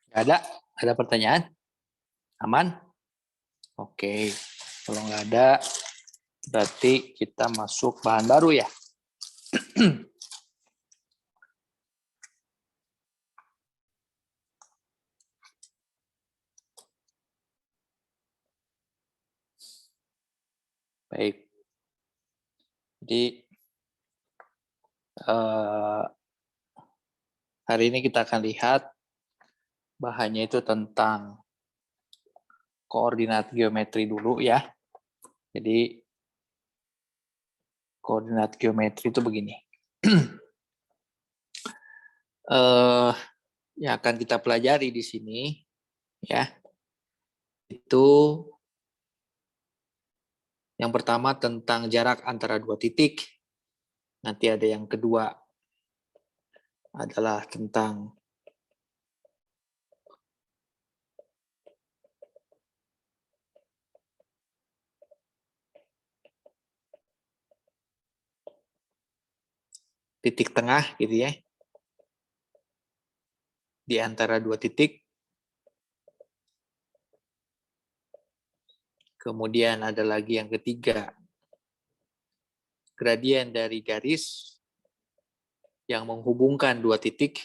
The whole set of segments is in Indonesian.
Nggak ada? Ada pertanyaan? Aman? Oke. Kalau nggak ada, berarti kita masuk bahan baru ya. Baik. Jadi hari ini kita akan lihat bahannya itu tentang koordinat geometri dulu ya. Jadi koordinat geometri itu begini. Yang akan kita pelajari di sini ya, itu yang pertama tentang jarak antara dua titik. Nanti ada yang kedua adalah tentang titik tengah gitu ya, di antara dua titik. Kemudian ada lagi yang ketiga, gradien dari garis yang menghubungkan dua titik.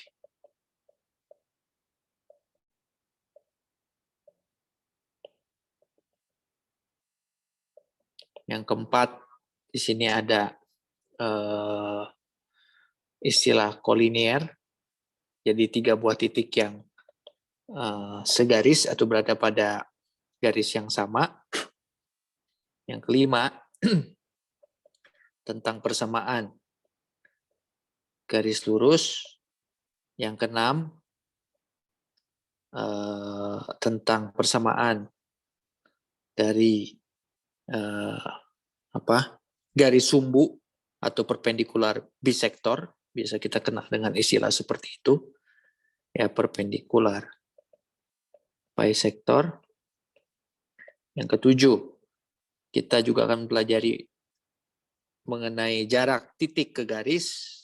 Yang keempat, di sini ada istilah kolinier, jadi tiga buah titik yang segaris atau berada pada garis yang sama. Yang kelima, tentang persamaan garis lurus. Yang keenam, tentang persamaan dari garis sumbu atau perpendikular bisektor, biasa kita kenal dengan istilah seperti itu ya, perpendikular bisektor. Yang ketujuh, kita juga akan mempelajari mengenai jarak titik ke garis.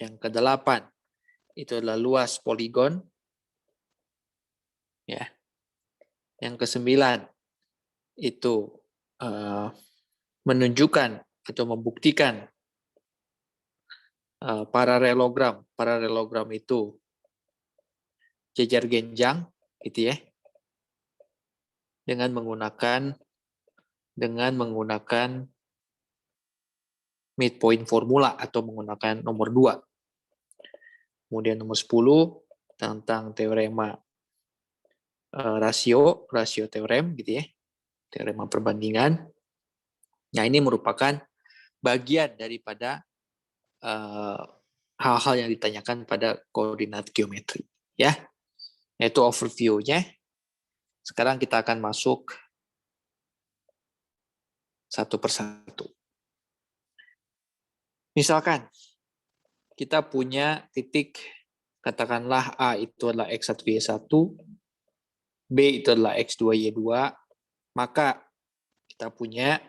Yang kedelapan, itu adalah luas poligon ya. Yang kesembilan, itu menunjukkan atau membuktikan paralelogram. Paralelogram itu jejar genjang gitu ya, dengan menggunakan midpoint formula atau menggunakan nomor 2. Kemudian nomor 10 tentang teorema rasio teorem gitu ya, teorema perbandingan. Nah, ini merupakan bagian daripada hal-hal yang ditanyakan pada koordinat geometri ya. Itu overview-nya. Sekarang kita akan masuk satu persatu. Misalkan kita punya titik, katakanlah A itu adalah X1Y1, B itu adalah X2Y2, maka kita punya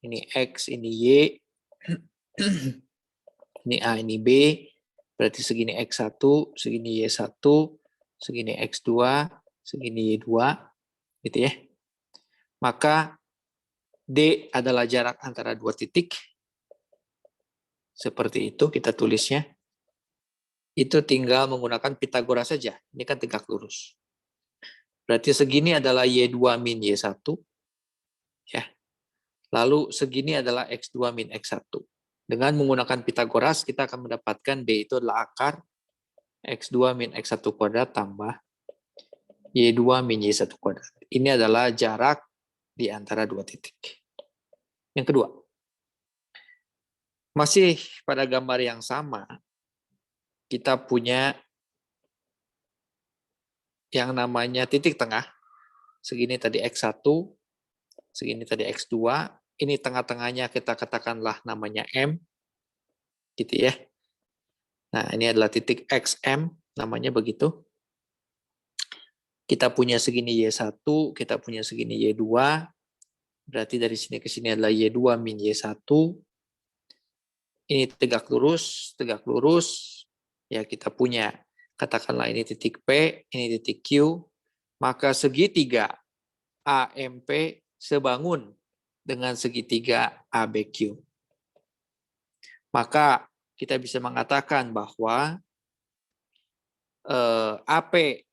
ini X, ini Y, ini A, ini B, berarti segini X1, segini Y1, segini X2, segini Y2, gitu ya. Maka D adalah jarak antara dua titik. Seperti itu kita tulisnya. Itu tinggal menggunakan Pitagoras saja. Ini kan tegak lurus. Berarti segini adalah Y2 min Y1. Ya. Lalu segini adalah X2 min X1. Dengan menggunakan Pitagoras, kita akan mendapatkan D itu adalah akar X2 min X1 kuadrat tambah Y2 min Y1 kuadrat. Ini adalah jarak di antara dua titik. Yang kedua, masih pada gambar yang sama, kita punya yang namanya titik tengah. Segini tadi X1, segini tadi X2, ini tengah-tengahnya kita katakanlah namanya M, gitu ya. Nah, ini adalah titik XM, namanya begitu. Kita punya segini Y1, kita punya segini Y2, berarti dari sini ke sini adalah Y2 min Y1. ini tegak lurus, ya kita punya, katakanlah ini titik P, ini titik Q, maka segitiga AMP sebangun dengan segitiga ABQ. Maka kita bisa mengatakan bahwa AP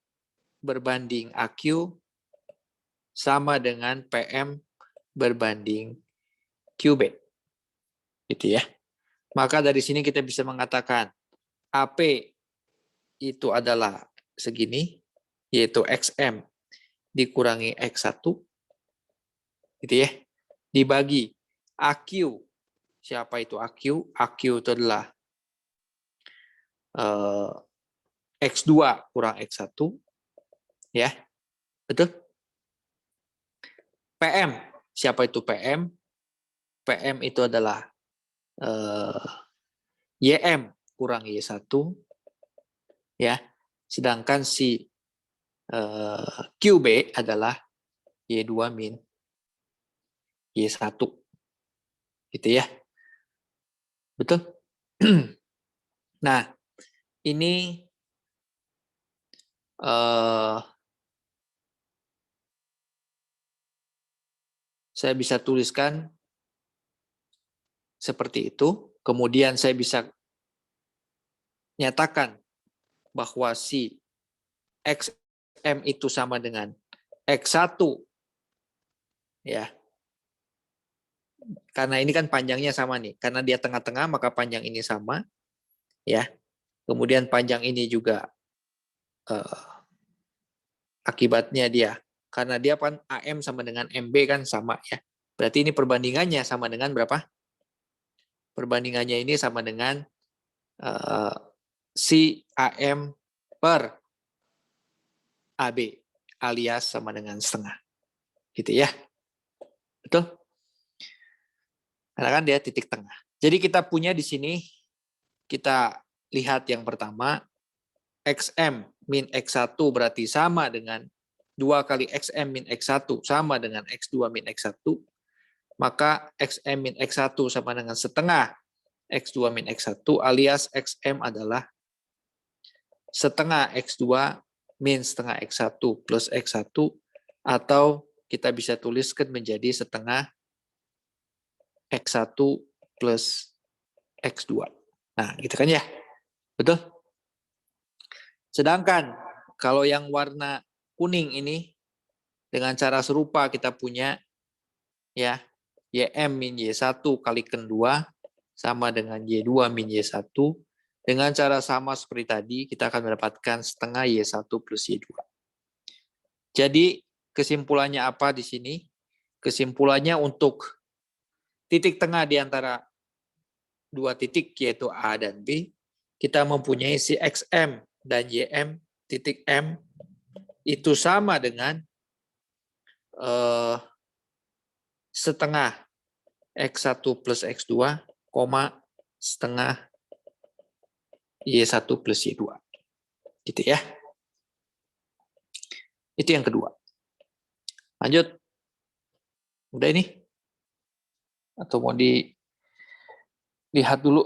berbanding AQ sama dengan PM berbanding QB. Gitu ya. Maka dari sini kita bisa mengatakan AP itu adalah segini, yaitu XM dikurangi X1, gitu ya, dibagi AQ. Siapa itu AQ? AQ itu adalah X2 kurang X1, ya, betul? PM, siapa itu PM? PM itu adalah YM kurang Y1, ya. Sedangkan si QB adalah Y2 min Y1. Gitu ya. Betul? Nah, ini saya bisa tuliskan seperti itu. Kemudian saya bisa nyatakan bahwa si XM itu sama dengan X1, ya. Karena ini kan panjangnya sama nih. Karena dia tengah-tengah, maka panjang ini sama, ya. Kemudian panjang ini juga akibatnya dia, karena dia kan AM sama dengan MB kan sama, ya. Berarti ini perbandingannya sama dengan berapa? Perbandingannya ini sama dengan si AM per AB alias sama dengan setengah. Gitu ya. Betul? Karena kan dia titik tengah. Jadi kita punya di sini, kita lihat yang pertama, XM min X1 berarti sama dengan 2 kali XM min X1 sama dengan X2 min X1. Maka XM min X1 sama dengan setengah X2 min X1 alias XM adalah setengah X2 min setengah X1 plus X1, atau kita bisa tuliskan menjadi setengah X1 plus X2. Nah, gitu kan ya? Betul? Sedangkan kalau yang warna kuning ini dengan cara serupa kita punya, ya, YM min Y1 kalikan 2 sama dengan Y2 min Y1. Dengan cara sama seperti tadi, kita akan mendapatkan setengah Y1 plus Y2. Jadi kesimpulannya apa di sini? Kesimpulannya untuk titik tengah di antara dua titik, yaitu A dan B, kita mempunyai si XM dan YM titik M itu sama dengan setengah X1 plus X2, setengah Y1 plus Y2. Gitu ya. Itu yang kedua. Lanjut. Udah ini? Atau mau dilihat dulu?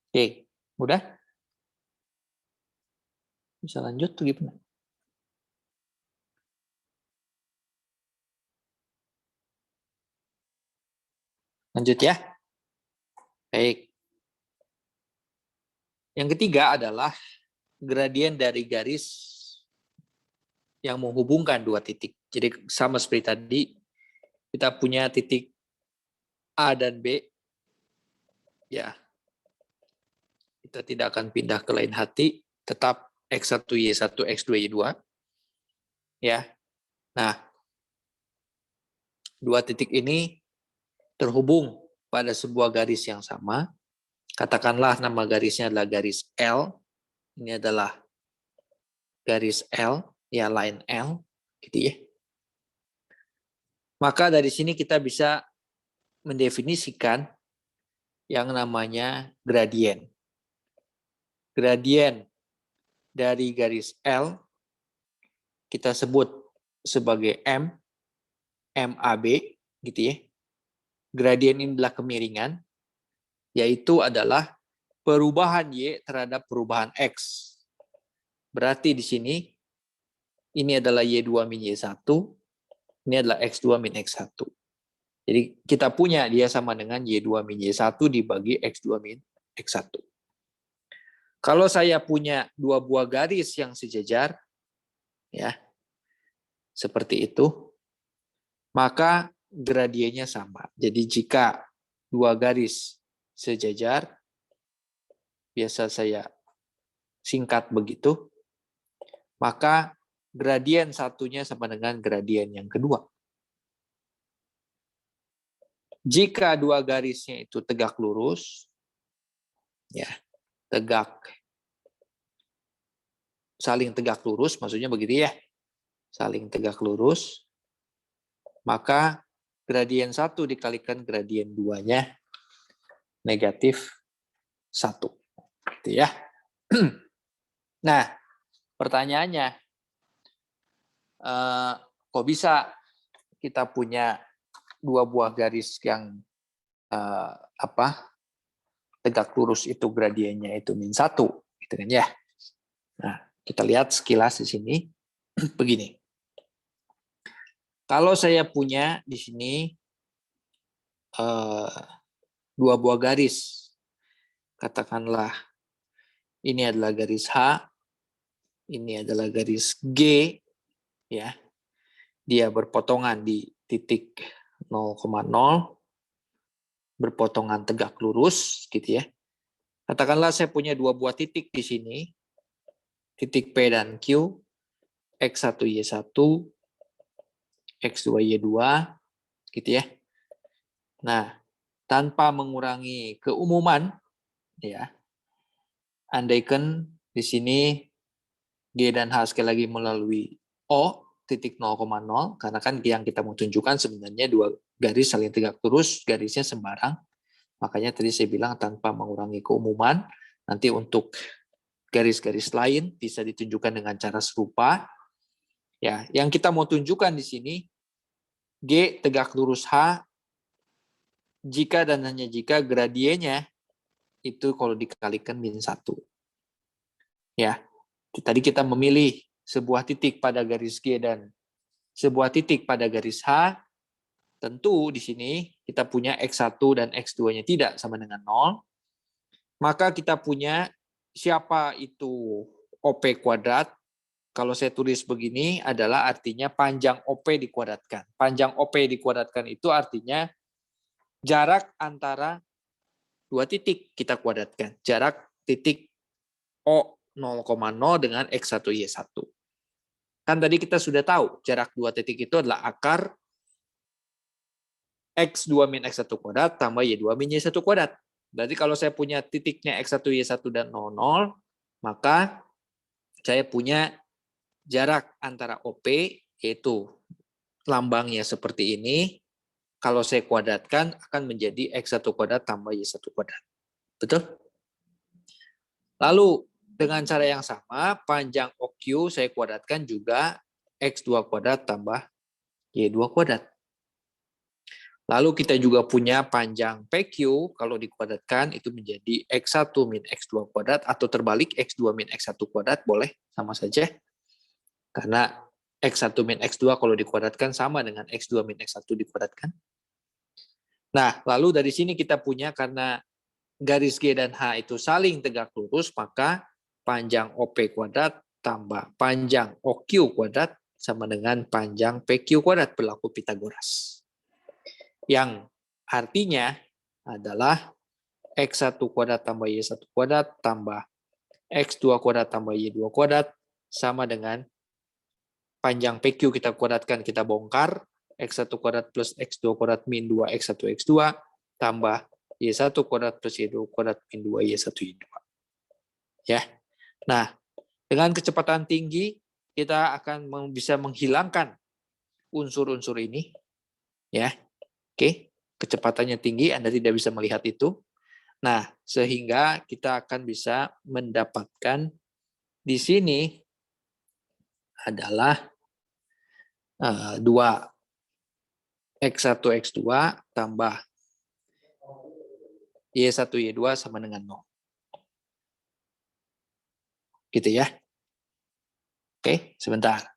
Oke, udah? Bisa lanjut tuh gimana? Lanjut ya. Baik. Yang ketiga adalah gradien dari garis yang menghubungkan dua titik. Jadi sama seperti tadi, kita punya titik A dan B, ya, kita tidak akan pindah ke lain hati, tetap X1, Y1, X2, Y2. Ya. Nah, dua titik ini terhubung pada sebuah garis yang sama. Katakanlah nama garisnya adalah garis L. Ini adalah garis L, ya line L, gitu ya. Maka dari sini kita bisa mendefinisikan yang namanya gradien. Gradien dari garis L kita sebut sebagai M, MAB, gitu ya. Gradien ini adalah kemiringan, yaitu adalah perubahan Y terhadap perubahan X. Berarti di sini, ini adalah Y2 min Y1, ini adalah X2 min X1. Jadi kita punya dia sama dengan Y2 min Y1 dibagi X2 min X1. Kalau saya punya dua buah garis yang sejajar, ya, seperti itu, maka gradiennya sama. Jadi jika dua garis sejajar, biasa saya singkat begitu, maka gradien satunya sama dengan gradien yang kedua. Jika dua garisnya itu tegak lurus, ya, saling tegak lurus, maksudnya begitu ya, saling tegak lurus, maka gradien 1 dikalikan gradien 2-nya negatif 1. Gitu ya. Nah, pertanyaannya, kok bisa kita punya dua buah garis yang tegak lurus itu gradiennya itu min 1, gitu kan ya. Nah, kita lihat sekilas di sini begini. Kalau saya punya di sini dua buah garis, katakanlah ini adalah garis H, ini adalah garis G, ya. Dia berpotongan di titik 0,0, berpotongan tegak lurus, gitu ya. Katakanlah saya punya dua buah titik di sini, titik P dan Q, X1, Y1, X2, Y2, gitu ya. Nah, tanpa mengurangi keumuman, ya, andaikan di sini G dan H sekali lagi melalui O, titik 0,0, karena kan yang kita mau tunjukkan sebenarnya dua garis saling tegak lurus, garisnya sembarang. Makanya tadi saya bilang tanpa mengurangi keumuman, nanti untuk garis-garis lain bisa ditunjukkan dengan cara serupa. Ya, yang kita mau tunjukkan di sini, G tegak lurus H, jika dan hanya jika gradiennya itu kalau dikalikan min 1. Ya, tadi kita memilih sebuah titik pada garis G dan sebuah titik pada garis H, tentu di sini kita punya X1 dan X2-nya tidak sama dengan 0, maka kita punya siapa itu OP kuadrat. Kalau saya tulis begini adalah artinya panjang OP dikuadratkan. Panjang OP dikuadratkan itu artinya jarak antara dua titik kita kuadratkan. Jarak titik O 0,0 dengan X1, Y1. Kan tadi kita sudah tahu jarak dua titik itu adalah akar X2 min X1 kuadrat tambah Y2 min Y1 kuadrat. Berarti kalau saya punya titiknya X1, Y1 dan 0, maka saya punya jarak antara OP, yaitu lambangnya seperti ini, kalau saya kuadratkan akan menjadi X1 kuadrat tambah Y1 kuadrat. Betul? Lalu dengan cara yang sama, panjang OQ saya kuadratkan juga X2 kuadrat tambah Y2 kuadrat. Lalu kita juga punya panjang PQ, kalau dikuadratkan itu menjadi X1 min X2 kuadrat, atau terbalik X2 min X1 kuadrat, boleh, sama saja. Karena X1 min X2 kalau dikuadratkan sama dengan X2 min X1 dikuadratkan. Nah, lalu dari sini kita punya karena garis G dan H itu saling tegak lurus, maka panjang OP kuadrat tambah panjang OQ kuadrat sama dengan panjang PQ kuadrat berlaku Pitagoras. Yang artinya adalah X1 kuadrat tambah Y1 kuadrat tambah X2 kuadrat tambah Y2 kuadrat sama dengan panjang PQ kita kuadratkan, kita bongkar, X1 kuadrat plus X2 kuadrat min 2 X1 X2 tambah Y1 kuadrat plus Y2 kuadrat min 2 Y1 Y2. Ya. Nah, dengan kecepatan tinggi kita akan bisa menghilangkan unsur-unsur ini. Ya. Oke, kecepatannya tinggi, Anda tidak bisa melihat itu. Nah, sehingga kita akan bisa mendapatkan di sini adalah 2 X1 X2 tambah Y1 Y2 sama dengan 0. Gitu ya. Oke, sebentar.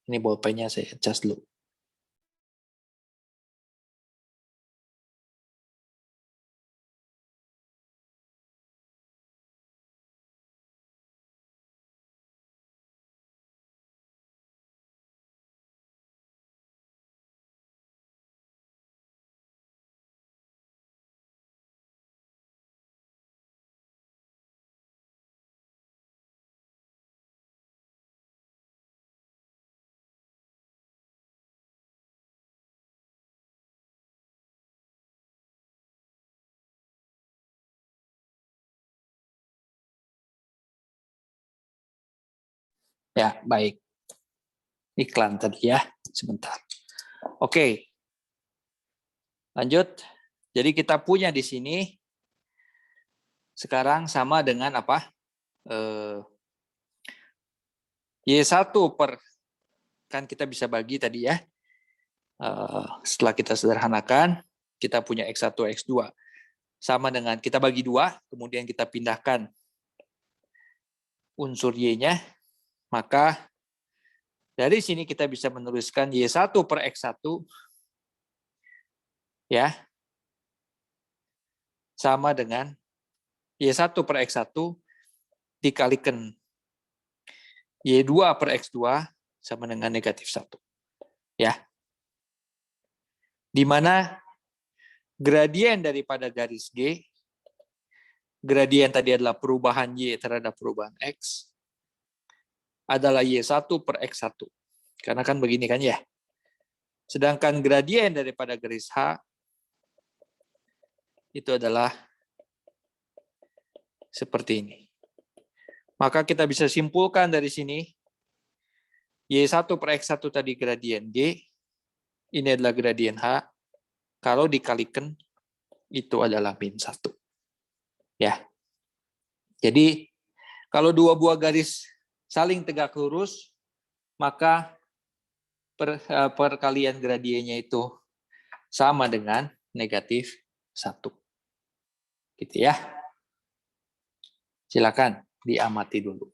Ini bolpennya saya adjust dulu. Ya, baik. Iklan tadi ya, sebentar. Oke, lanjut. Jadi kita punya di sini sekarang sama dengan apa? Y1 per, kan kita bisa bagi tadi ya. Setelah kita sederhanakan, kita punya X1, X2. Sama dengan kita bagi 2, kemudian kita pindahkan unsur Y-nya, maka dari sini kita bisa menuliskan Y1 per X1 ya sama dengan Y1 per X1 dikalikan Y2 per X2 sama dengan negatif 1. Ya. Di mana gradien daripada garis G, gradien tadi adalah perubahan Y terhadap perubahan X, adalah Y1 per X1. Karena kan begini kan ya. Sedangkan gradien daripada garis H itu adalah seperti ini. Maka kita bisa simpulkan dari sini, Y1 per X1 tadi gradien G, ini adalah gradien H, kalau dikalikan itu adalah min 1. Ya. Jadi, kalau dua buah garis saling tegak lurus, maka perkalian gradiennya itu sama dengan negatif 1. Gitu ya. Silakan diamati dulu.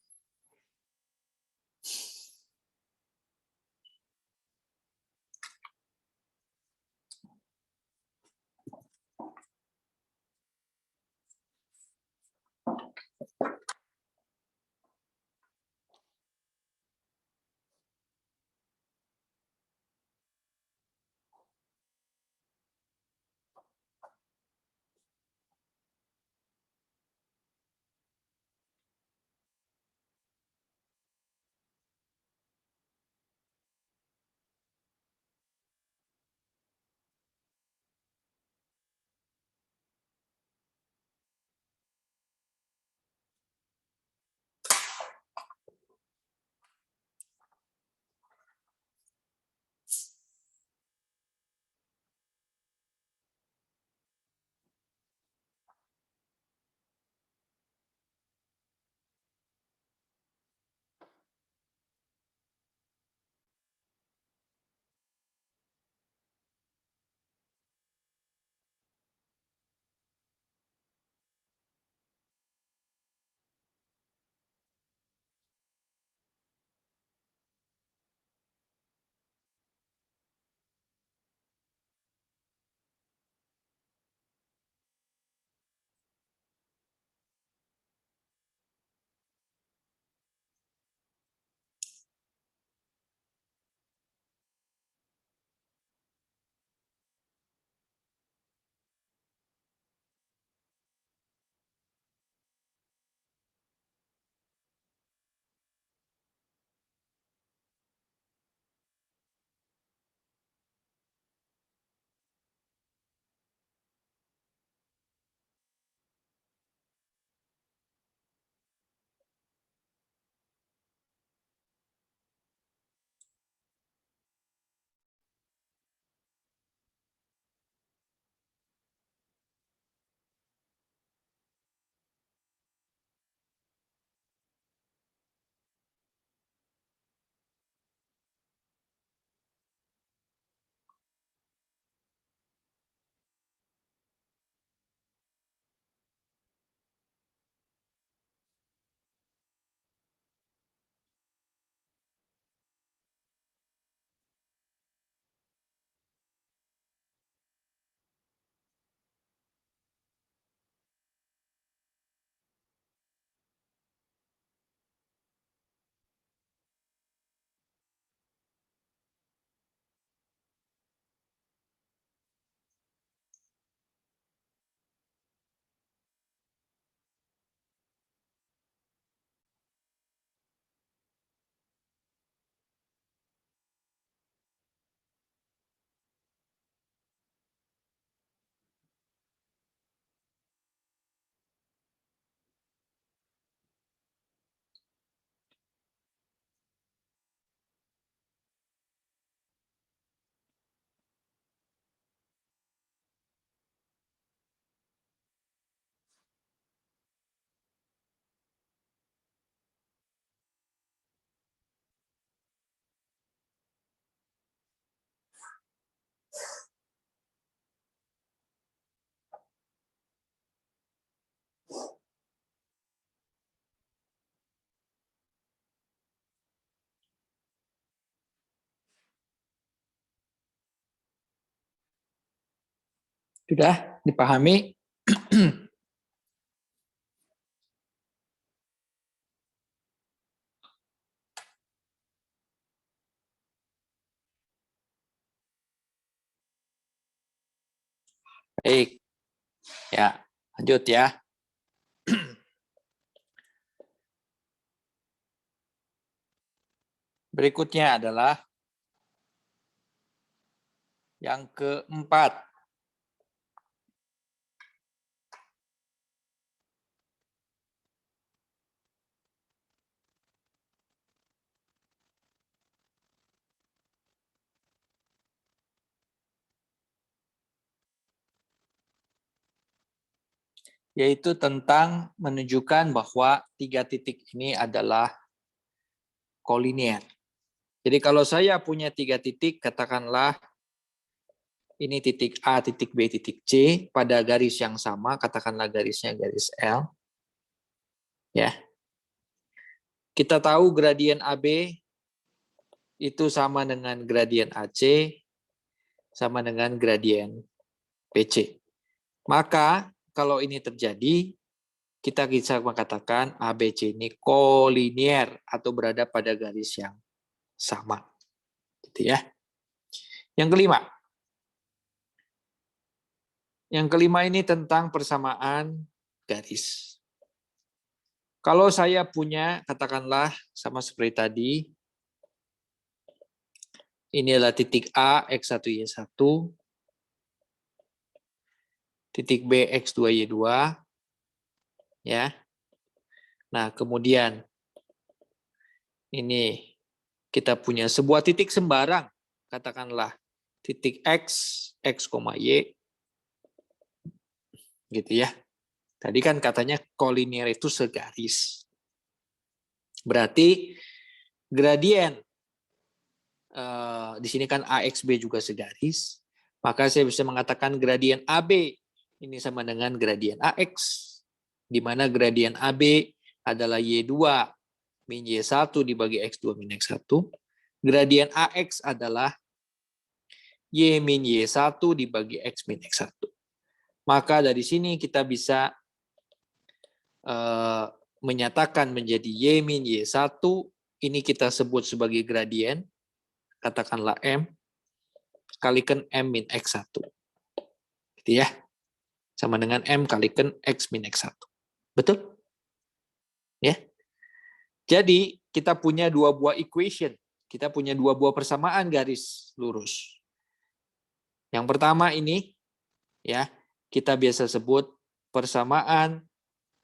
Sudah dipahami? Baik. Ya, lanjut ya. Berikutnya adalah yang keempat. Yaitu tentang menunjukkan bahwa 3 titik ini adalah kolinier. Jadi kalau saya punya 3 titik, katakanlah ini titik A, titik B, titik C pada garis yang sama, katakanlah garisnya garis L. Ya. Kita tahu gradien AB itu sama dengan gradien AC sama dengan gradien BC. Maka kalau ini terjadi, kita bisa mengatakan ABC ini kolinier atau berada pada garis yang sama. Gitu ya. Yang kelima. Yang kelima ini tentang persamaan garis. Kalau saya punya, katakanlah sama seperti tadi, ini adalah titik A, X1Y1, titik B, X2Y2, ya. Nah, kemudian ini kita punya sebuah titik sembarang, katakanlah titik X, X, Y, gitu ya. Tadi kan katanya kolinier itu segaris. Berarti gradien di sini kan AXB juga segaris, maka saya bisa mengatakan gradien AB ini sama dengan gradien AX, di mana gradien AB adalah Y2 min Y1 dibagi X2 min X1. Gradien AX adalah Y min Y1 dibagi X min X1. Maka dari sini kita bisa menyatakan menjadi Y min Y1, ini kita sebut sebagai gradien, katakanlah M, kalikan M min X1. Gitu ya. Sama dengan M kalikan X min X1. Betul? Ya. Jadi, kita punya dua buah equation. Kita punya dua buah persamaan garis lurus. Yang pertama ini, ya, kita biasa sebut persamaan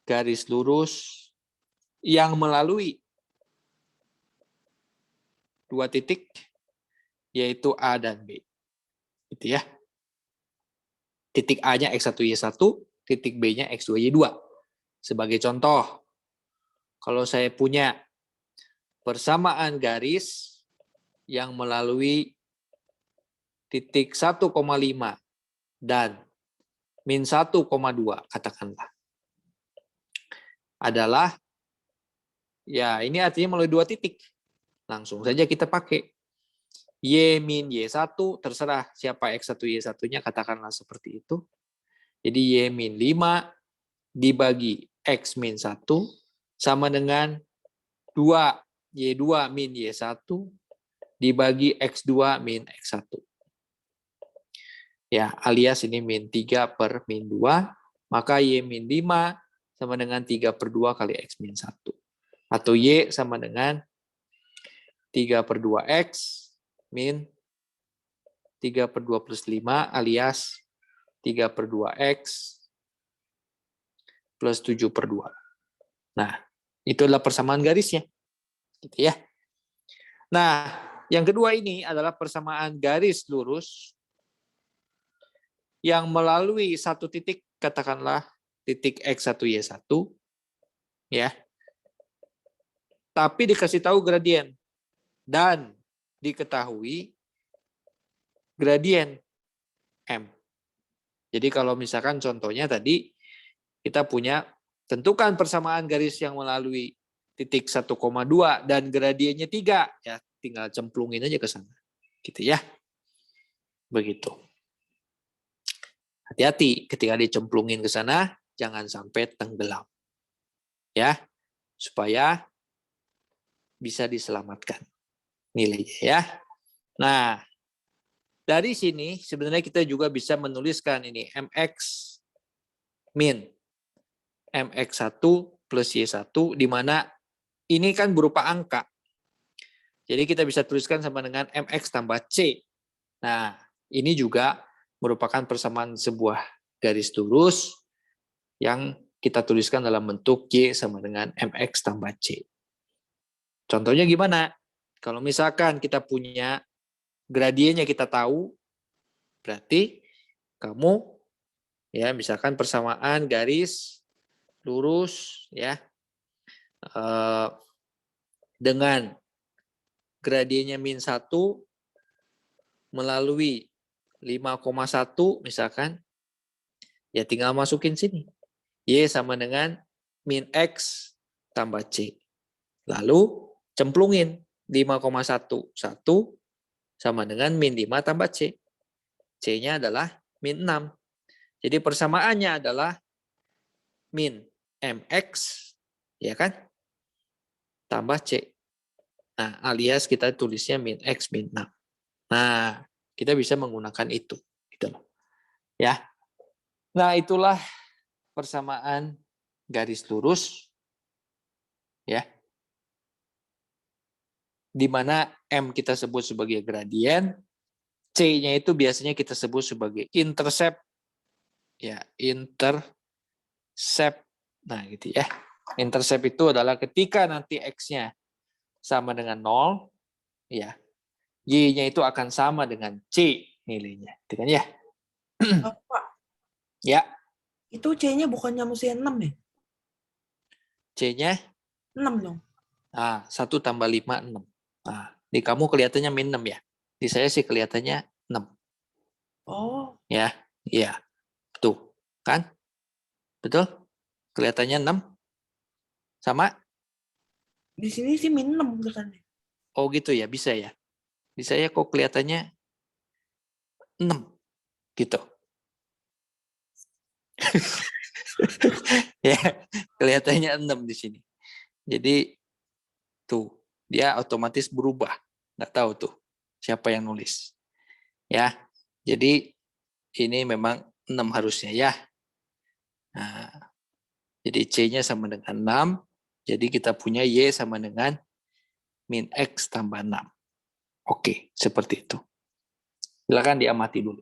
garis lurus yang melalui dua titik, yaitu A dan B. Gitu ya. Titik A-nya X1Y1, titik B-nya X2Y2. Sebagai contoh, kalau saya punya persamaan garis yang melalui titik 1,5 dan min 1,2, katakanlah, adalah, ya ini artinya melalui dua titik. Langsung saja kita pakai. Y min Y1, terserah siapa X1Y1-nya, katakanlah seperti itu. Jadi Y min 5 dibagi X min 1 sama dengan 2 Y2 min Y1 dibagi X2 min X1. Ya, alias ini min 3 per min 2, maka Y min 5 sama dengan 3 per 2 kali X min 1. Atau Y sama dengan 3 per 2X min 3 per 2 plus 5 alias 3 per 2X plus 7 per 2. Nah, itu adalah persamaan garisnya. Gitu ya. Nah, yang kedua ini adalah persamaan garis lurus yang melalui satu titik, katakanlah titik X1Y1, ya. Tapi dikasih tahu gradien dan diketahui gradien M. Jadi kalau misalkan contohnya tadi kita punya tentukan persamaan garis yang melalui titik 1,2 dan gradiennya 3, ya tinggal cemplungin aja ke sana. Gitu ya. Begitu. Hati-hati ketika dicemplungin ke sana, jangan sampai tenggelam. Ya, supaya bisa diselamatkan nilainya ya. Nah, dari sini sebenarnya kita juga bisa menuliskan ini MX min MX1 plus Y1 di mana ini kan berupa angka. Jadi kita bisa tuliskan sama dengan MX tambah C. Nah, ini juga merupakan persamaan sebuah garis lurus yang kita tuliskan dalam bentuk Y sama dengan MX tambah C. Contohnya gimana? Kalau misalkan kita punya gradiennya kita tahu, berarti kamu ya misalkan persamaan garis lurus ya dengan gradiennya min 1 melalui 5,1 misalkan, ya tinggal masukin sini. Y sama dengan min X tambah C. Lalu cemplungin 5,1. 1 sama dengan min 5 tambah C. C-nya adalah min 6. Jadi persamaannya adalah min MX, ya kan? Tambah C. Nah, alias kita tulisnya min X min 6. Nah, kita bisa menggunakan itu. Gitu loh. Ya. Nah, itulah persamaan garis lurus ya. Di mana M kita sebut sebagai gradien, C-nya itu biasanya kita sebut sebagai intercept ya, intercept. Nah, gitu ya. Intercept itu adalah ketika nanti X-nya sama dengan 0 ya. Y-nya itu akan sama dengan C nilainya, gitu kan ya? Pak, Ya, itu C-nya bukannya mesti 6 ya? C-nya 6 dong. 1 tambah 5, 6. Nah, di kamu kelihatannya min 6 ya. Di saya sih kelihatannya 6. Oh, Ya, iya. Tuh, kan? Betul? Kelihatannya 6? Sama? di sini sih min 6 katanya. Oh gitu ya, bisa ya. Di saya kok kelihatannya 6 gitu. Ya, kelihatannya 6 di sini. Jadi tuh, dia otomatis berubah. Nggak tahu tuh siapa yang nulis. Ya. Jadi ini memang 6 harusnya ya. Nah, jadi C-nya sama dengan 6. Jadi kita punya Y sama dengan min X tambah 6. Oke, seperti itu. Silakan diamati dulu.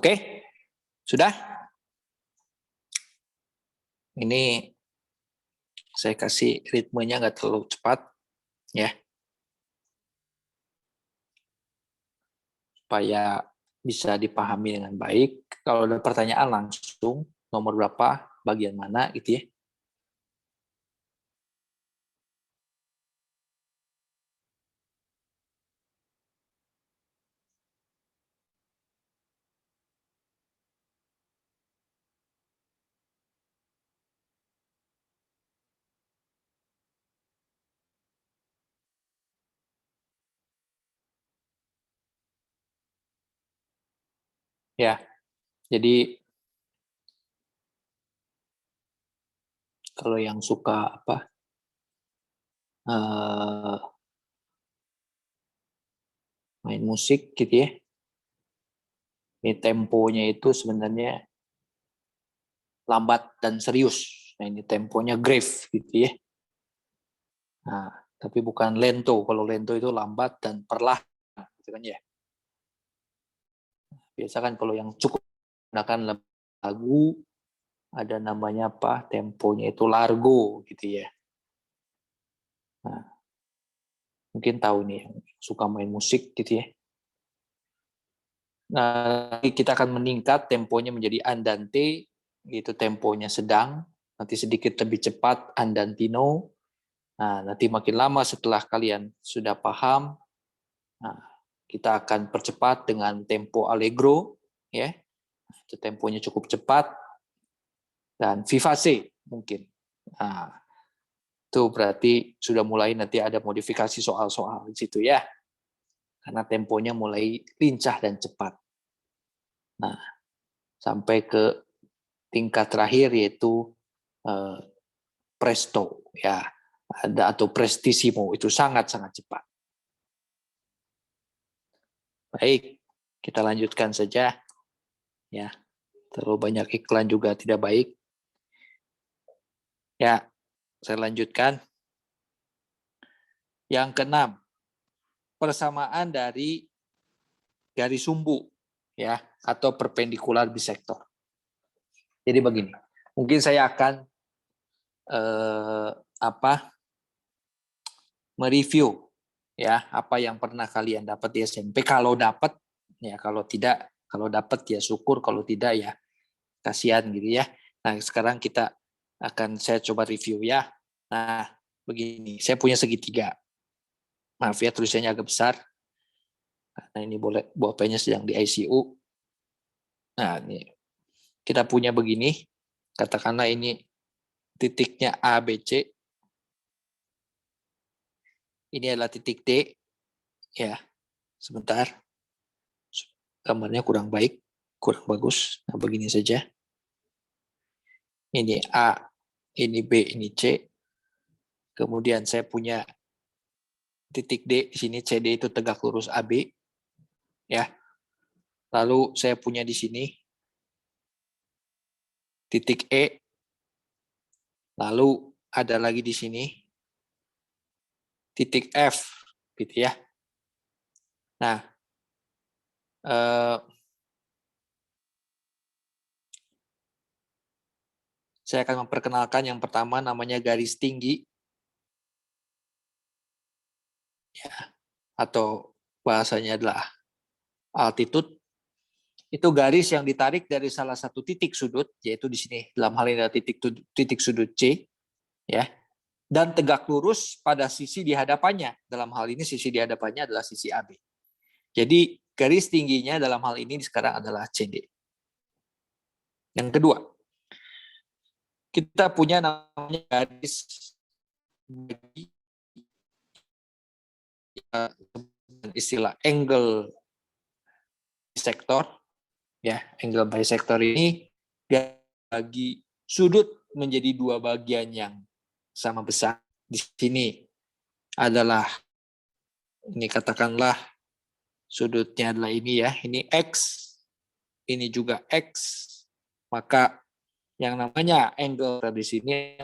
Oke? Sudah? Ini saya kasih ritmenya nggak terlalu cepat, ya. Supaya bisa dipahami dengan baik. Kalau ada pertanyaan langsung, nomor berapa, bagian mana, gitu ya. Ya, jadi kalau yang suka main musik gitu ya, ini temponya itu sebenarnya lambat dan serius. Nah, ini temponya grave gitu ya. Nah, tapi bukan lento. Kalau lento itu lambat dan perlahan, gitu kan ya. Biasa kan kalau yang cukup menggunakan lagu ada namanya temponya itu largo gitu ya. Nah, mungkin tahu nih yang suka main musik gitu ya. Nah, kita akan meningkat temponya menjadi andante, itu temponya sedang, nanti sedikit lebih cepat andantino. Nah, nanti makin lama setelah kalian sudah paham, nah, kita akan percepat dengan tempo allegro, ya. Itu temponya cukup cepat, dan vivace mungkin. Nah, itu berarti sudah mulai nanti ada modifikasi soal-soal di situ ya, karena temponya mulai lincah dan cepat. Nah, sampai ke tingkat terakhir yaitu presto ya, ada atau prestissimo, itu sangat-sangat cepat. Baik, kita lanjutkan saja ya. Terlalu banyak iklan juga tidak baik. Ya, saya lanjutkan. Yang keenam, persamaan dari garis sumbu ya, atau perpendikular bisektor. Jadi begini, mungkin saya akan mereview ya apa yang pernah kalian dapat di SMP. Kalau dapat ya, kalau tidak, kalau dapat ya syukur, kalau tidak ya kasihan gitu ya. Nah, sekarang saya coba review ya. Nah, begini, saya punya segitiga. Maaf ya tulisannya agak besar. Nah, ini boleh pulpennya sedang di ICU. Nah, ini kita punya begini. Katakanlah ini titiknya A, B, C. Ini adalah titik D. Ya, sebentar. Gambarnya kurang baik, kurang bagus. Nah, begini saja. Ini A, ini B, ini C. Kemudian saya punya titik D di sini, CD itu tegak lurus AB. Ya. Lalu saya punya di sini titik E. Lalu ada lagi di sini titik F, gitu ya. Nah, saya akan memperkenalkan yang pertama namanya garis tinggi, ya, atau bahasanya adalah altitude. Itu garis yang ditarik dari salah satu titik sudut, yaitu di sini dalam hal ini adalah titik sudut C, ya, dan tegak lurus pada sisi di hadapannya. Dalam hal ini sisi di hadapannya adalah sisi AB. Jadi garis tingginya dalam hal ini sekarang adalah CD. Yang kedua, kita punya namanya garis bagi, istilah angle bisector, ya. Angle bisector ini bagi sudut menjadi dua bagian yang sama besar. Di sini adalah, ini katakanlah sudutnya adalah ini ya, ini X, ini juga X, maka yang namanya angle di sini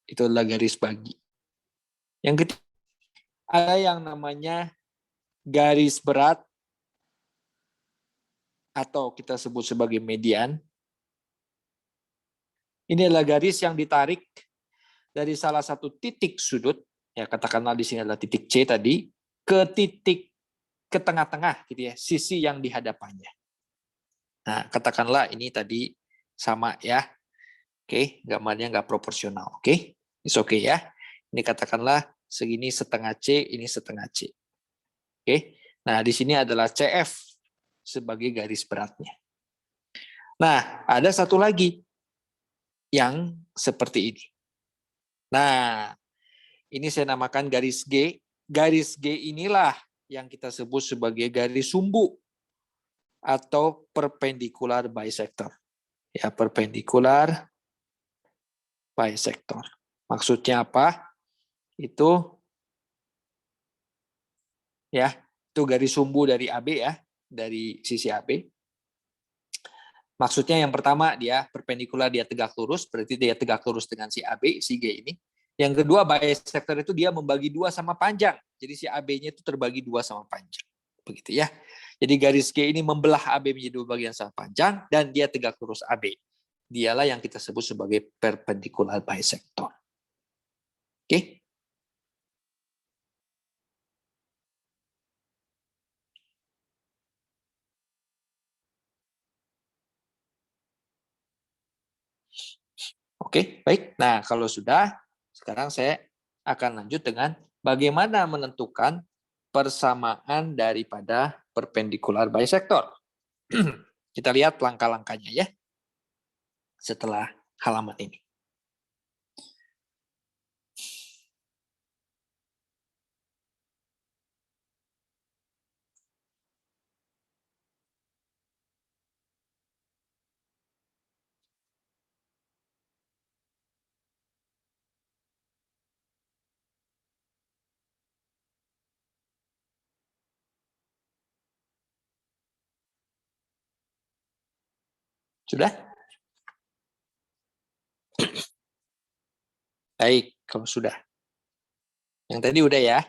itu adalah garis bagi. Yang ketiga, ada yang namanya garis berat atau kita sebut sebagai median. Ini adalah garis yang ditarik dari salah satu titik sudut, ya katakanlah di sini adalah titik C tadi, ke titik ke tengah-tengah gitu ya, sisi yang di hadapannya. Nah, katakanlah ini tadi sama ya. Oke, gambarnya nggak proporsional. Oke, it's okay ya. Ini katakanlah segini setengah C, ini setengah C. Oke, nah di sini adalah CF sebagai garis beratnya. Nah, ada satu lagi yang seperti ini. Nah, ini saya namakan garis G. Garis G inilah yang kita sebut sebagai garis sumbu atau perpendicular bisector. Ya, perpendicular bisector. Maksudnya apa? Itu ya, itu garis sumbu dari AB ya, dari sisi AB. Maksudnya yang pertama dia perpendikular, dia tegak lurus, berarti dia tegak lurus dengan si AB, si G ini. Yang kedua bisector itu dia membagi dua sama panjang. Jadi si AB-nya itu terbagi dua sama panjang. Begitu ya. Jadi garis G ini membelah AB menjadi dua bagian sama panjang dan dia tegak lurus AB. Dialah yang kita sebut sebagai perpendicular bisector. Oke? Oke, baik. Nah, kalau sudah, sekarang saya akan lanjut dengan bagaimana menentukan persamaan daripada perpendicular bisector. Kita lihat langkah-langkahnya ya, setelah halaman ini. Sudah? Baik, kalau sudah. Yang tadi udah ya.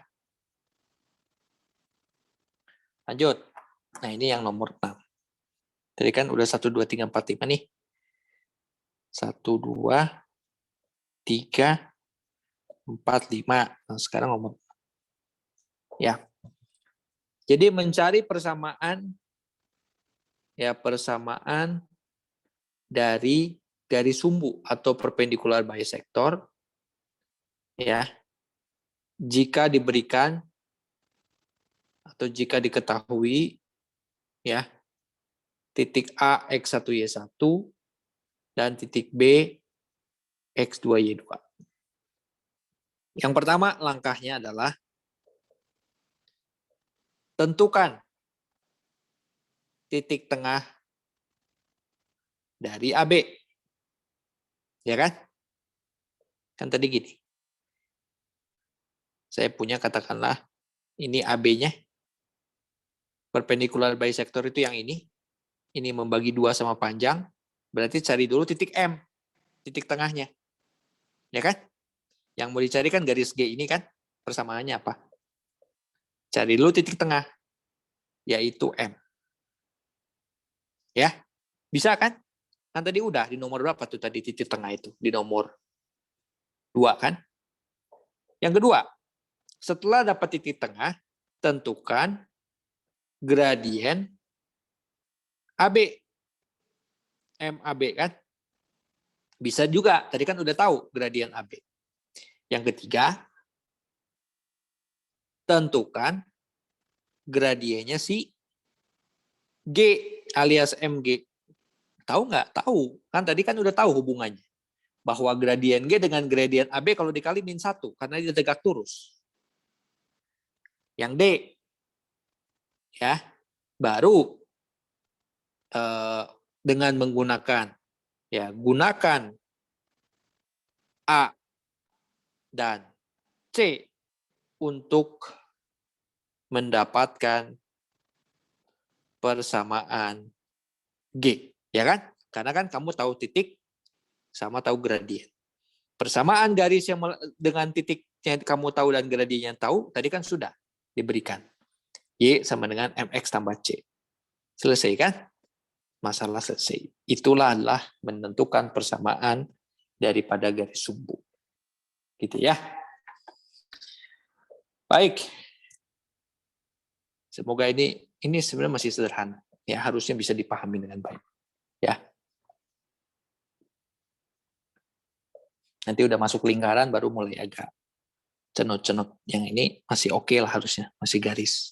Lanjut. Nah, ini yang nomor 6. Tadi kan udah 1, 2, 3, 4, 5 nih. 1, 2, 3, 4, 5. Nah, sekarang nomor. Ya. Jadi mencari persamaan ya, persamaan dari garis sumbu atau perpendicular bisector ya, jika diberikan atau jika diketahui ya, titik A X1Y1 dan titik B X2Y2. Yang pertama langkahnya adalah tentukan titik tengah dari AB. Ya kan? Kan tadi gini. Saya punya katakanlah ini AB-nya. Perpendicular bisector itu yang ini. Ini membagi dua sama panjang. Berarti cari dulu titik M. Titik tengahnya. Ya kan? Yang mau dicari kan garis G ini kan. Persamaannya apa? Cari dulu titik tengah. Yaitu M. Ya? Bisa kan? Kan tadi udah di nomor berapa tuh tadi titik tengah itu? Di nomor 2 kan? Yang kedua, setelah dapat titik tengah, tentukan gradien AB. MAB kan? Bisa juga, tadi kan udah tahu gradien AB. Yang ketiga, tentukan gradiennya si G alias MG. Tahu nggak? Tahu. Kan tadi kan udah tahu hubungannya. Bahwa gradien G dengan gradien AB kalau dikali min 1, karena dia tegak lurus. Yang D, ya, baru dengan menggunakan, ya, gunakan A dan C untuk mendapatkan persamaan G, ya kan? Karena kan kamu tahu titik sama tahu gradien. Persamaan garis yang dengan titiknya kamu tahu dan gradiennya tahu, tadi kan sudah diberikan. Y sama dengan MX tambah C. Selesai kan? masalah selesai. Itulah adalah menentukan persamaan daripada garis sumbu. Gitu ya. Baik. Semoga ini sebenarnya masih sederhana. Ya, harusnya bisa dipahami dengan baik. Ya. Nanti udah masuk lingkaran baru mulai agak cenut-cenut. Yang ini masih oke lah harusnya, masih garis.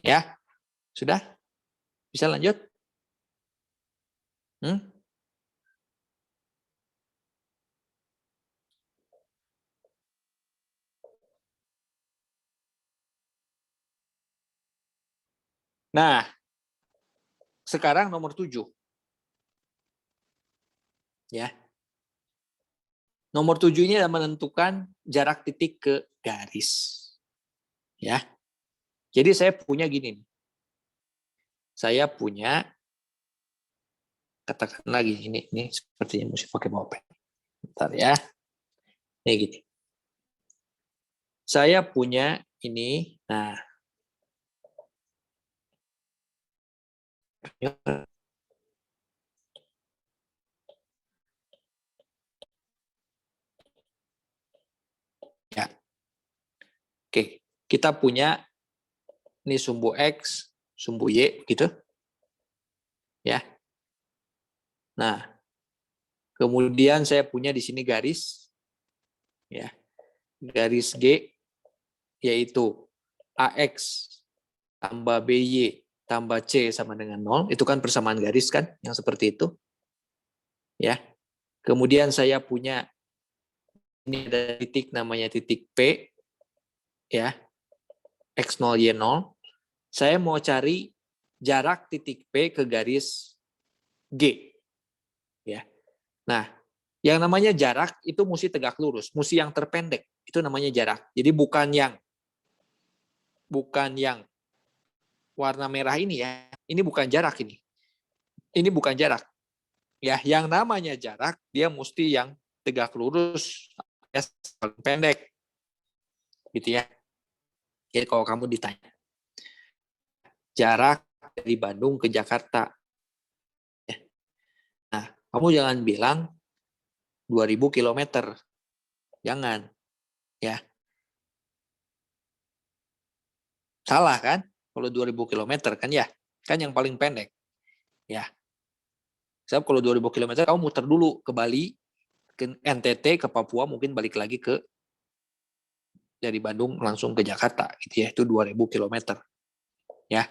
Ya, sudah? Bisa lanjut? Nah, sekarang nomor 7. Ya. Nomor 7 ini adalah menentukan jarak titik ke garis. Ya. Jadi saya punya gini. Saya punya, katakan lagi ini sepertinya mesti pakai bolpen. Bentar ya. Ini gini. Saya punya ini, nah. Ya. Oke, kita punya ini sumbu X, sumbu Y gitu. Ya. Nah, kemudian saya punya di sini garis. Ya. Garis G yaitu AX tambah BY tambah C sama dengan 0, itu kan persamaan garis kan, yang seperti itu. Ya. Kemudian saya punya ini ada titik namanya titik P, ya, X0, Y0. Saya mau cari jarak titik P ke garis G. Ya. Nah, yang namanya jarak itu mesti tegak lurus, mesti yang terpendek, itu namanya jarak. Jadi bukan yang warna merah ini ya. Ini bukan jarak ini. Ini bukan jarak. Ya, yang namanya jarak dia mesti yang tegak lurus, paling pendek. Gitu ya. Jadi kalau kamu ditanya jarak dari Bandung ke Jakarta. Nah, kamu jangan bilang 2000 km. Jangan. Ya. Salah kan? Kalau 2000 km kan ya. Kan yang paling pendek. Ya. Sebab kalau 2000 km kamu muter dulu ke Bali, ke NTT, ke Papua, mungkin balik lagi ke dari Bandung langsung ke Jakarta gitu ya. Itu 2000 km. Ya.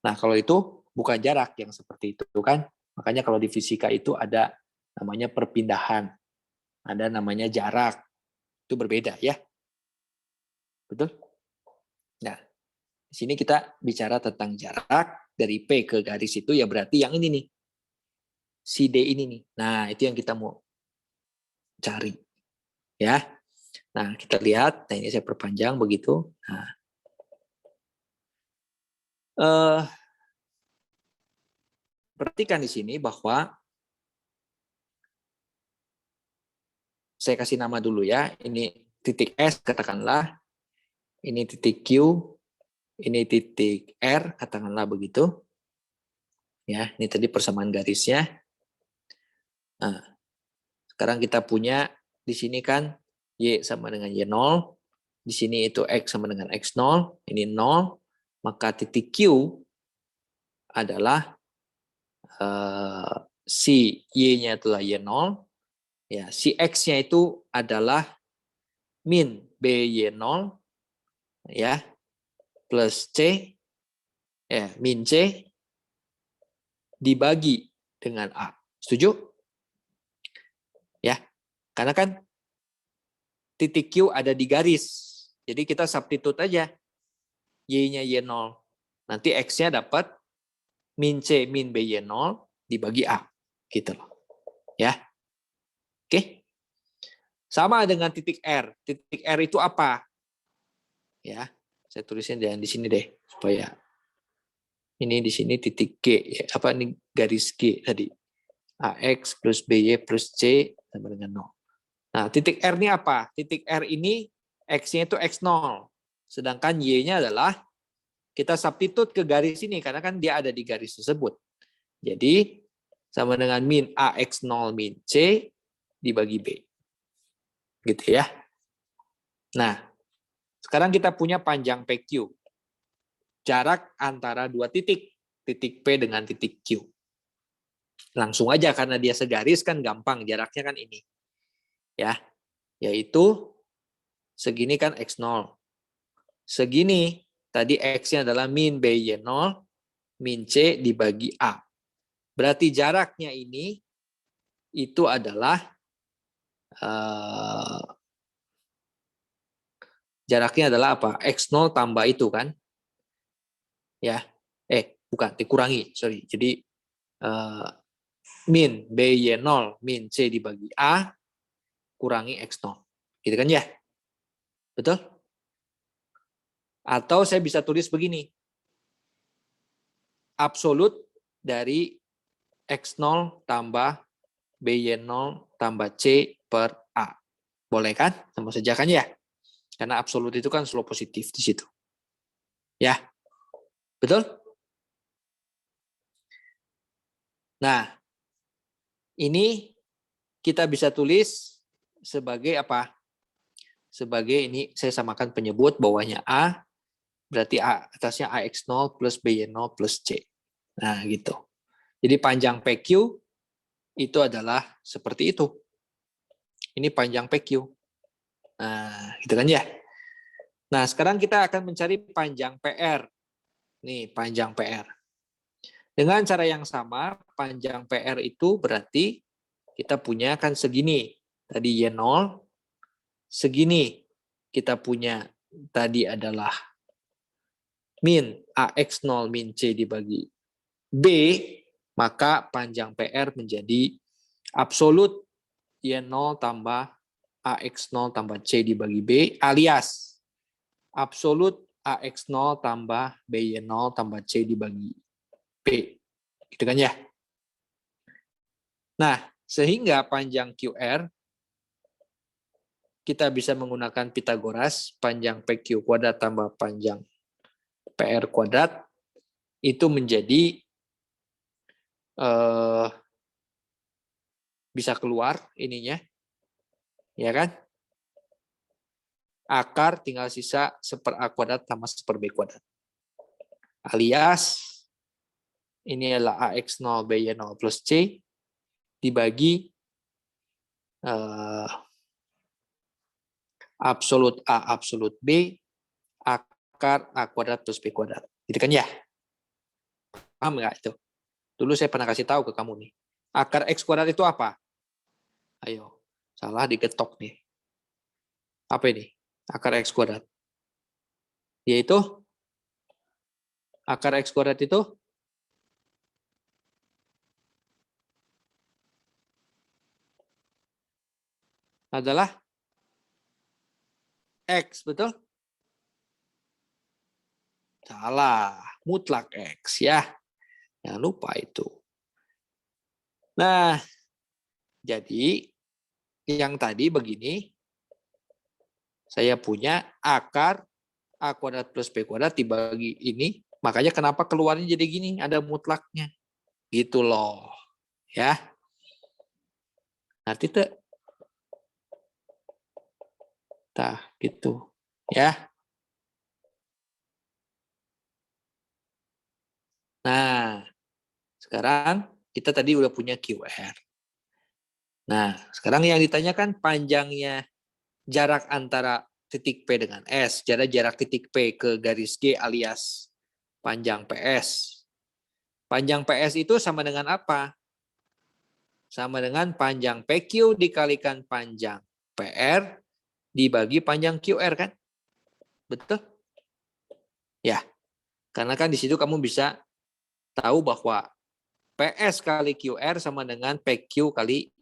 Nah, kalau itu bukan jarak yang seperti itu kan. Makanya kalau di fisika itu ada namanya perpindahan. Ada namanya jarak. Itu berbeda ya. Betul? Nah, di sini kita bicara tentang jarak dari P ke garis itu ya berarti yang ini nih. Si D ini nih. Nah, itu yang kita mau cari. Ya. Nah, kita lihat. Nah, ini saya perpanjang begitu. Nah. Perhatikan di sini bahwa saya kasih nama dulu ya. Ini titik S katakanlah. Ini titik Q. Ini titik R katakanlah begitu. Ya, ini tadi persamaan garisnya. Nah, sekarang kita punya di sini kan Y sama dengan Y0. Di sini itu X sama dengan X0. Ini 0. Maka titik Q adalah si Y-nya itulah Y0. Ya, si X-nya itu adalah min BY0 ya plus C ya min C dibagi dengan A. Setuju? Ya. Karena kan titik Q ada di garis. Jadi kita substitute aja. Y-nya Y0. Nanti X-nya dapat min C min BY0 dibagi A. Gitu loh. Ya. Oke. Sama dengan titik R. Titik R itu apa? Ya. Saya tulisin di sini deh supaya ini di sini titik G ya. Apa ini garis G tadi? AX plus BY plus C sama dengan 0. Nah, titik R ini apa? Titik R ini X-nya itu X0. Sedangkan Y-nya adalah kita substitute ke garis ini karena kan dia ada di garis tersebut. Jadi sama dengan min AX0 min C dibagi B. Gitu ya. Nah, sekarang kita punya panjang PQ. Jarak antara dua titik. Titik P dengan titik Q. Langsung aja karena dia segaris kan gampang. Jaraknya kan ini. Ya, yaitu segini kan X0. Segini, tadi X-nya adalah min BY0, min C dibagi A. Berarti jaraknya ini itu adalah jaraknya adalah apa? X0 tambah itu kan? Ya, bukan, dikurangi, sorry. Jadi min BY0 min C dibagi A kurangi X0. Gitu kan ya? Betul? Atau saya bisa tulis begini. Absolut dari X0 tambah BY0 tambah C per A. Boleh kan? Sama saja kan ya? Karena absolut itu kan slope positif di situ. Ya. Betul? Nah, ini kita bisa tulis sebagai apa? Sebagai ini saya samakan penyebut, bawahnya A, berarti A, atasnya AX0 plus BY0 plus C. Nah, gitu. Jadi panjang PQ itu adalah seperti itu. Ini panjang PQ. Nah, gitu kan ya. Nah, sekarang kita akan mencari panjang PR. Nih, panjang PR. Dengan cara yang sama, panjang PR itu berarti kita punya kan segini. Tadi Y0, segini. Kita punya tadi adalah min AX0 min C dibagi B, maka panjang PR menjadi absolut Y0 tambah AX0 tambah C dibagi B, alias absolut AX0 tambah BY0 tambah C dibagi P. Gitu kan ya? Nah, sehingga panjang QR kita bisa menggunakan Pitagoras, panjang PQ kuadrat tambah panjang PR kuadrat itu menjadi bisa keluar ininya, ya kan? Akar tinggal sisa 1/A kuadrat tambah 1/B kuadrat. Alias ini adalah AX0 BY0 plus C dibagi absolut A absolut B akar A kuadrat plus B kuadrat. Gitu kan ya? Paham nggak itu? Dulu saya pernah kasih tahu ke kamu nih. Akar X kuadrat itu apa? Ayo, salah digetok nih. Apa ini? Akar X kuadrat. Yaitu akar X kuadrat itu adalah X, betul? Salah, mutlak X ya. Jangan lupa itu. Nah, jadi yang tadi begini, saya punya akar A kuadrat plus B kuadrat dibagi ini, makanya kenapa keluarnya jadi gini, ada mutlaknya. Gitu loh. Ya. Nanti tuh. Nah, gitu. Ya. Nah, sekarang kita tadi udah punya QR. Nah, sekarang yang ditanyakan panjangnya jarak antara titik P dengan S. Jarak titik P ke garis G alias panjang PS. Panjang PS itu sama dengan apa? Sama dengan panjang PQ dikalikan panjang PR dibagi panjang QR kan? Betul? Ya, karena kan di situ kamu bisa tahu bahwa PS kali QR sama dengan PQ kali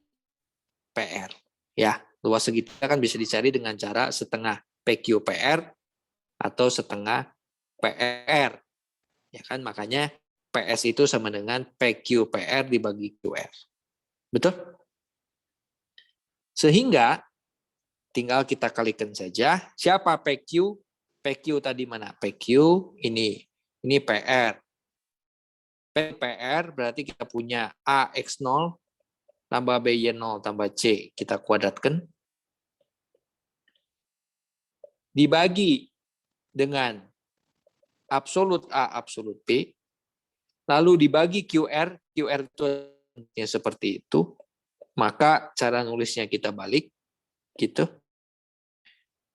PR. Ya, luas segitiga kan bisa dicari dengan cara setengah PQ PR atau setengah PR. Ya kan, makanya PS itu sama dengan PQ PR dibagi QR. Betul? Sehingga tinggal kita kalikan saja siapa PQ PQ tadi mana? PQ ini PR. PR berarti kita punya AX0 tambah BY0 tambah C. Kita kuadratkan. Dibagi dengan absolut A, absolut B. Lalu dibagi QR itu ya seperti itu. Maka cara nulisnya kita balik. Gitu.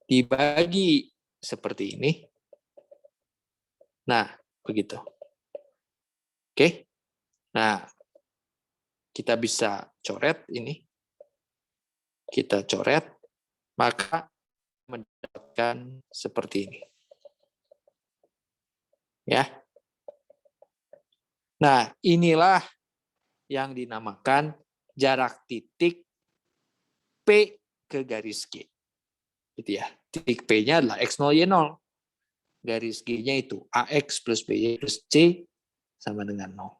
Dibagi seperti ini. Nah, begitu. Oke. Nah, kita bisa coret ini. Kita coret, maka mendapatkan seperti ini. Ya. Nah, inilah yang dinamakan jarak titik P ke garis G. Gitu ya. Titik P-nya adalah X0, Y0. Garis G-nya itu AX plus BY plus C sama dengan 0.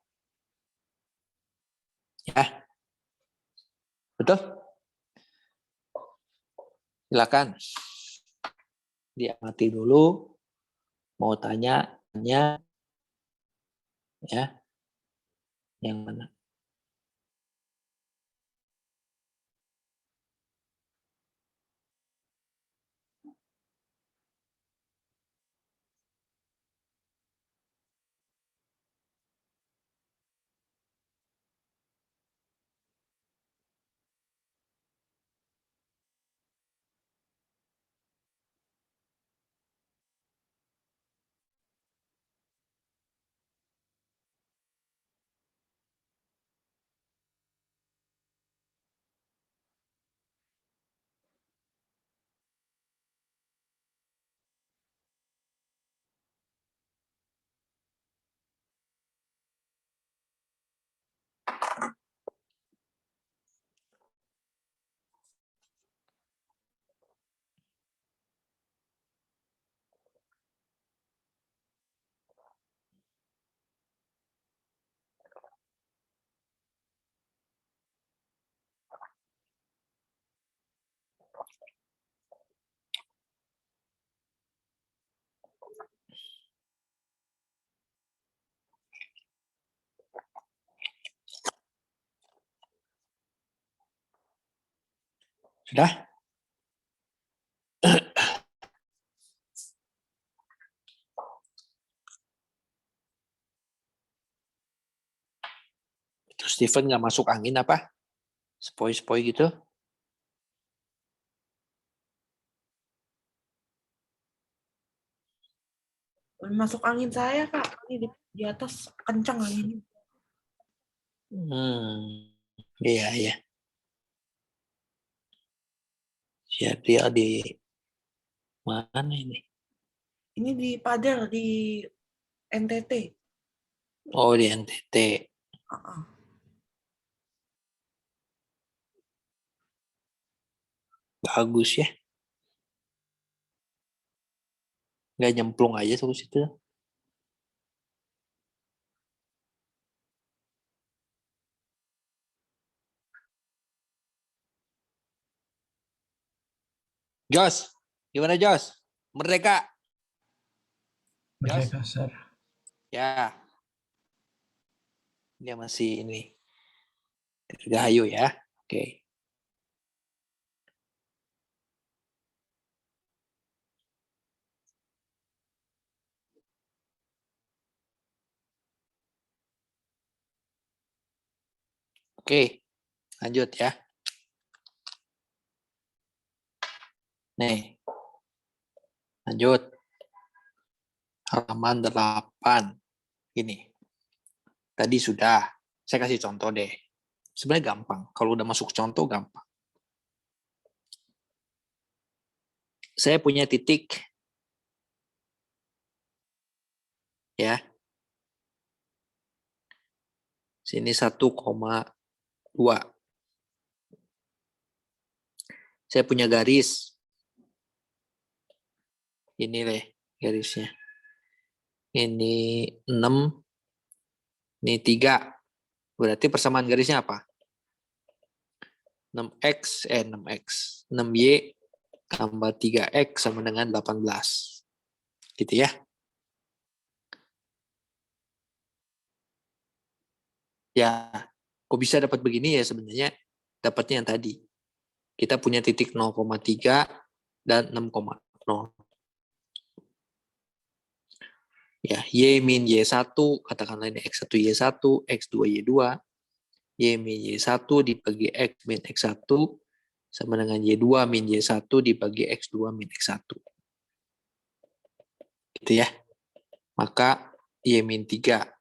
Ya. Betul? Silakan. Diamati dulu. Mau tanya. Ya. Yang mana? Sudah? Itu Steven nggak masuk angin apa? Sepoi-sepoi gitu? Masuk angin saya, Kak. Ini di atas kencang anginnya. Iya, iya. Ya, dia di mana ini? Ini di Padang, di NTT. Oh, di NTT. Bagus ya. Nggak nyemplung aja tuh situ. Jos, gimana Jos? Merdeka. Jos? Merdeka, Sir. Ya. Dia masih ini. Dirgahayu ya. Oke. Oke. Lanjut ya. Nih. Lanjut. Halaman 8. Gini. Tadi sudah. Saya kasih contoh deh. Sebenarnya gampang. Kalau udah masuk contoh, gampang. Saya punya titik. Ya. Sini 1,2. Saya punya garis. Ini deh garisnya. Ini 6. Ini 3. Berarti persamaan garisnya apa? 6Y tambah 3X sama dengan 18. Gitu ya. Ya, kok bisa dapat begini ya sebenarnya dapatnya yang tadi. Kita punya titik 0,3 dan 6,0. Ya, Y min Y1, katakanlah ini X1 Y1, X2 Y2, Y min Y1 dibagi X min X1 sama dengan Y2 min Y1 dibagi X2 min X1. Gitu ya. Maka Y min 3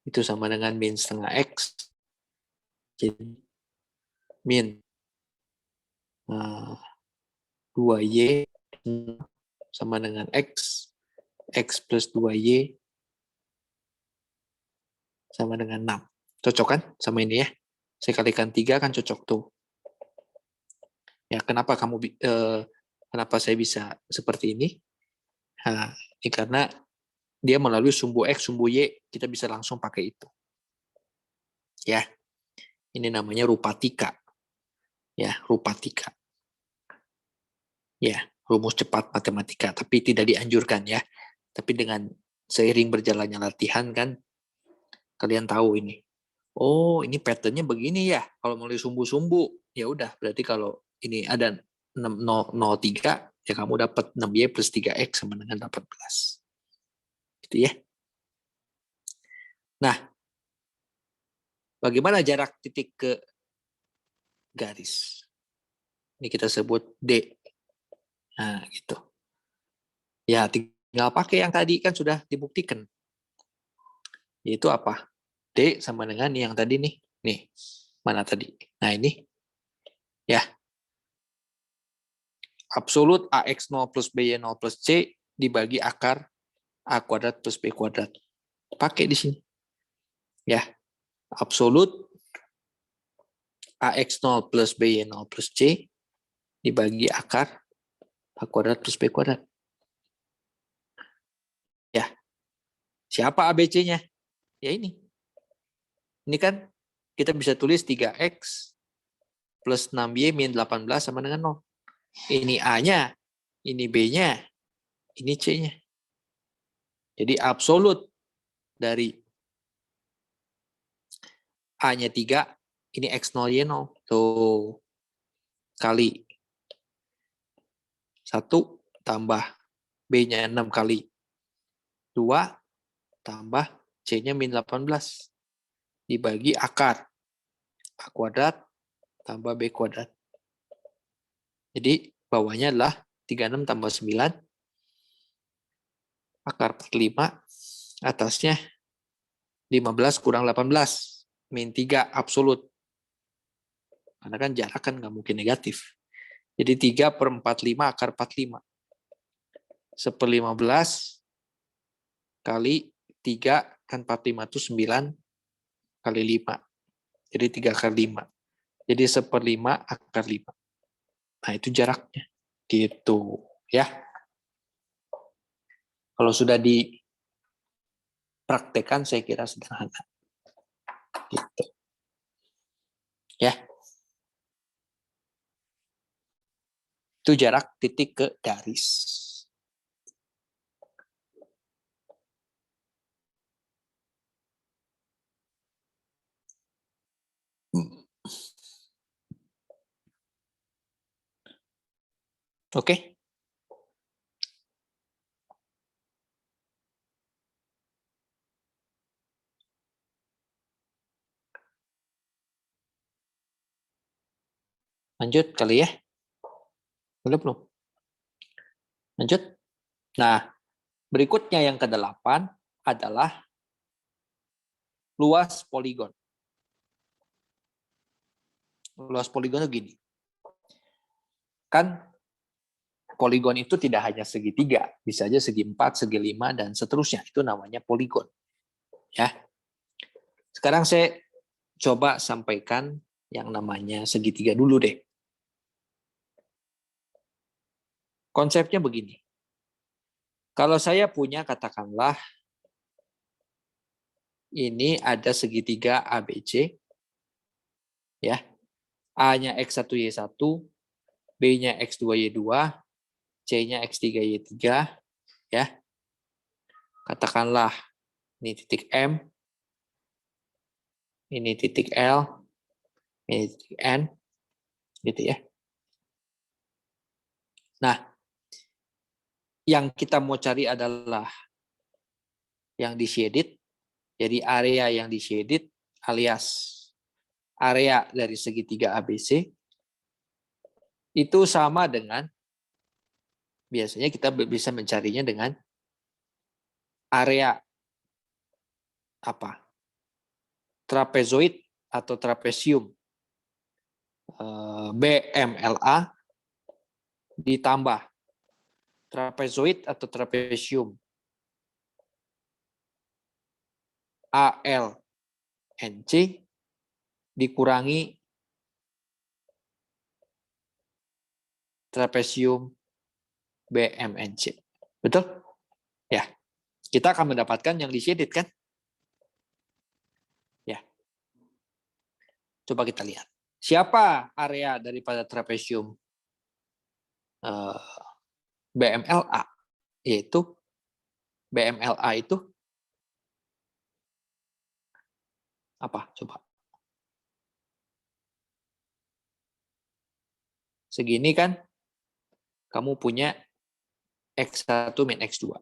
itu sama dengan min setengah X. Jadi min 2Y sama dengan X. X plus 2Y sama dengan 6. Cocok kan sama ini ya? Saya kalikan 3 kan cocok tuh. Ya, kenapa kenapa saya bisa seperti ini? Nah, ini karena dia melalui sumbu X, sumbu Y, kita bisa langsung pakai itu. Ya, ini namanya rupatika. Ya, rupatika. Ya, rumus cepat matematika, tapi tidak dianjurkan ya. Tapi dengan seiring berjalannya latihan kan, kalian tahu ini. Oh, ini patternnya begini ya. Kalau melalui sumbu-sumbu, ya udah. Berarti kalau ini ada 3, ya kamu dapat 6Y plus 3X sama dengan 18. Gitu ya. Nah, bagaimana jarak titik ke garis? Ini kita sebut D. Nah, gitu. Ya, tinggal pakai yang tadi kan sudah dibuktikan. Yaitu apa? D sama dengan yang tadi nih. Nih, mana tadi? Nah, ini. Ya. Absolut AX0 plus BY0 plus C dibagi akar A kuadrat plus B kuadrat. Pakai di sini. Ya. Absolut AX0 plus BY0 plus C dibagi akar A kuadrat plus B kuadrat. Ya. Siapa ABC-nya? Ya ini. Ini kan kita bisa tulis 3X plus 6Y min 18 sama dengan 0. Ini A-nya, ini B-nya, ini C-nya. Jadi absolut dari A-nya 3, ini X0, Y0. Tuh, kali 1 tambah B-nya 6 kali 2 tambah C-nya min 18 dibagi akar A kuadrat tambah B kuadrat. Jadi bawahnya adalah 36 tambah 9 akar 45, atasnya 15 kurang 18 min 3 absolut. Karena kan jarak kan nggak mungkin negatif. Jadi 3 per 45 akar 45. 1/15 kali 3 kan 45 itu 9 kali 5. Jadi 3 kali 5. Jadi 1/5 akar 5. Nah, itu jaraknya. Gitu. Ya. Kalau sudah dipraktekkan, saya kira sederhana. Gitu. Ya. Itu jarak titik ke garis. Oke. Lanjut kali ya. Udah belum? Lanjut. Nah, berikutnya yang ke-8 adalah luas poligon. Luas poligon itu gini. Kan poligon itu tidak hanya segitiga, bisa aja segi 4, segi 5, dan seterusnya. Itu namanya poligon. Ya. Sekarang saya coba sampaikan yang namanya segitiga dulu deh. Konsepnya begini. Kalau saya punya, katakanlah, ini ada segitiga ABC, ya. A-nya X1, Y1, B-nya X2, Y2, C-nya X3Y3, ya. Katakanlah ini titik M, ini titik L, ini titik N, gitu ya. Nah, yang kita mau cari adalah yang di shaded, jadi area yang di shaded alias area dari segitiga ABC itu sama dengan, biasanya kita bisa mencarinya dengan area apa? Trapezoid atau trapesium BMLA ditambah trapezoid atau trapesium ALNC dikurangi trapesium BMNC. Betul? Ya. Kita akan mendapatkan yang di shaded kan? Ya. Coba kita lihat. Siapa area daripada trapesium BMLA? Yaitu BMLA itu apa? Coba. Segini kan? Kamu punya X1 min X2.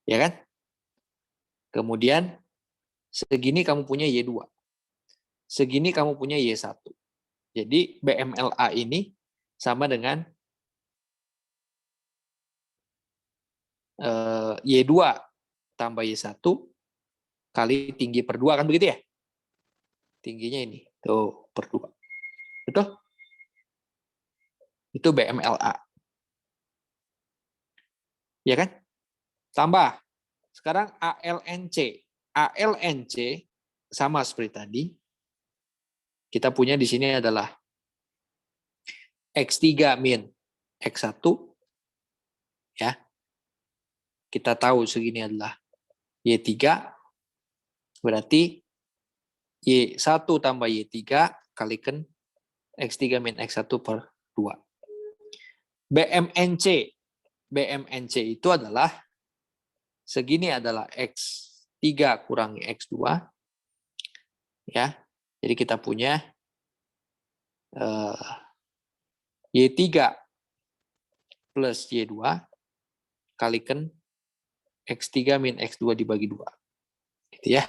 Ya kan? Kemudian segini kamu punya Y2. Segini kamu punya Y1. Jadi BMLA ini sama dengan Y2 tambah Y1 kali tinggi per 2, kan begitu ya? Tingginya ini. Tuh, per 2. Betul? Itu BMLA. Ya kan? Tambah. Sekarang ALNC. ALNC sama seperti tadi. Kita punya di sini adalah X3 min X1. Ya. Kita tahu segini adalah Y3. Berarti Y1 tambah Y3 kalikan X3 min X1 per 2. BMNC. BMNC itu adalah segini adalah X3 kurangi X2. Ya. Jadi kita punya Y3 plus Y2 kalikan X3 min X2 dibagi 2. Gitu ya.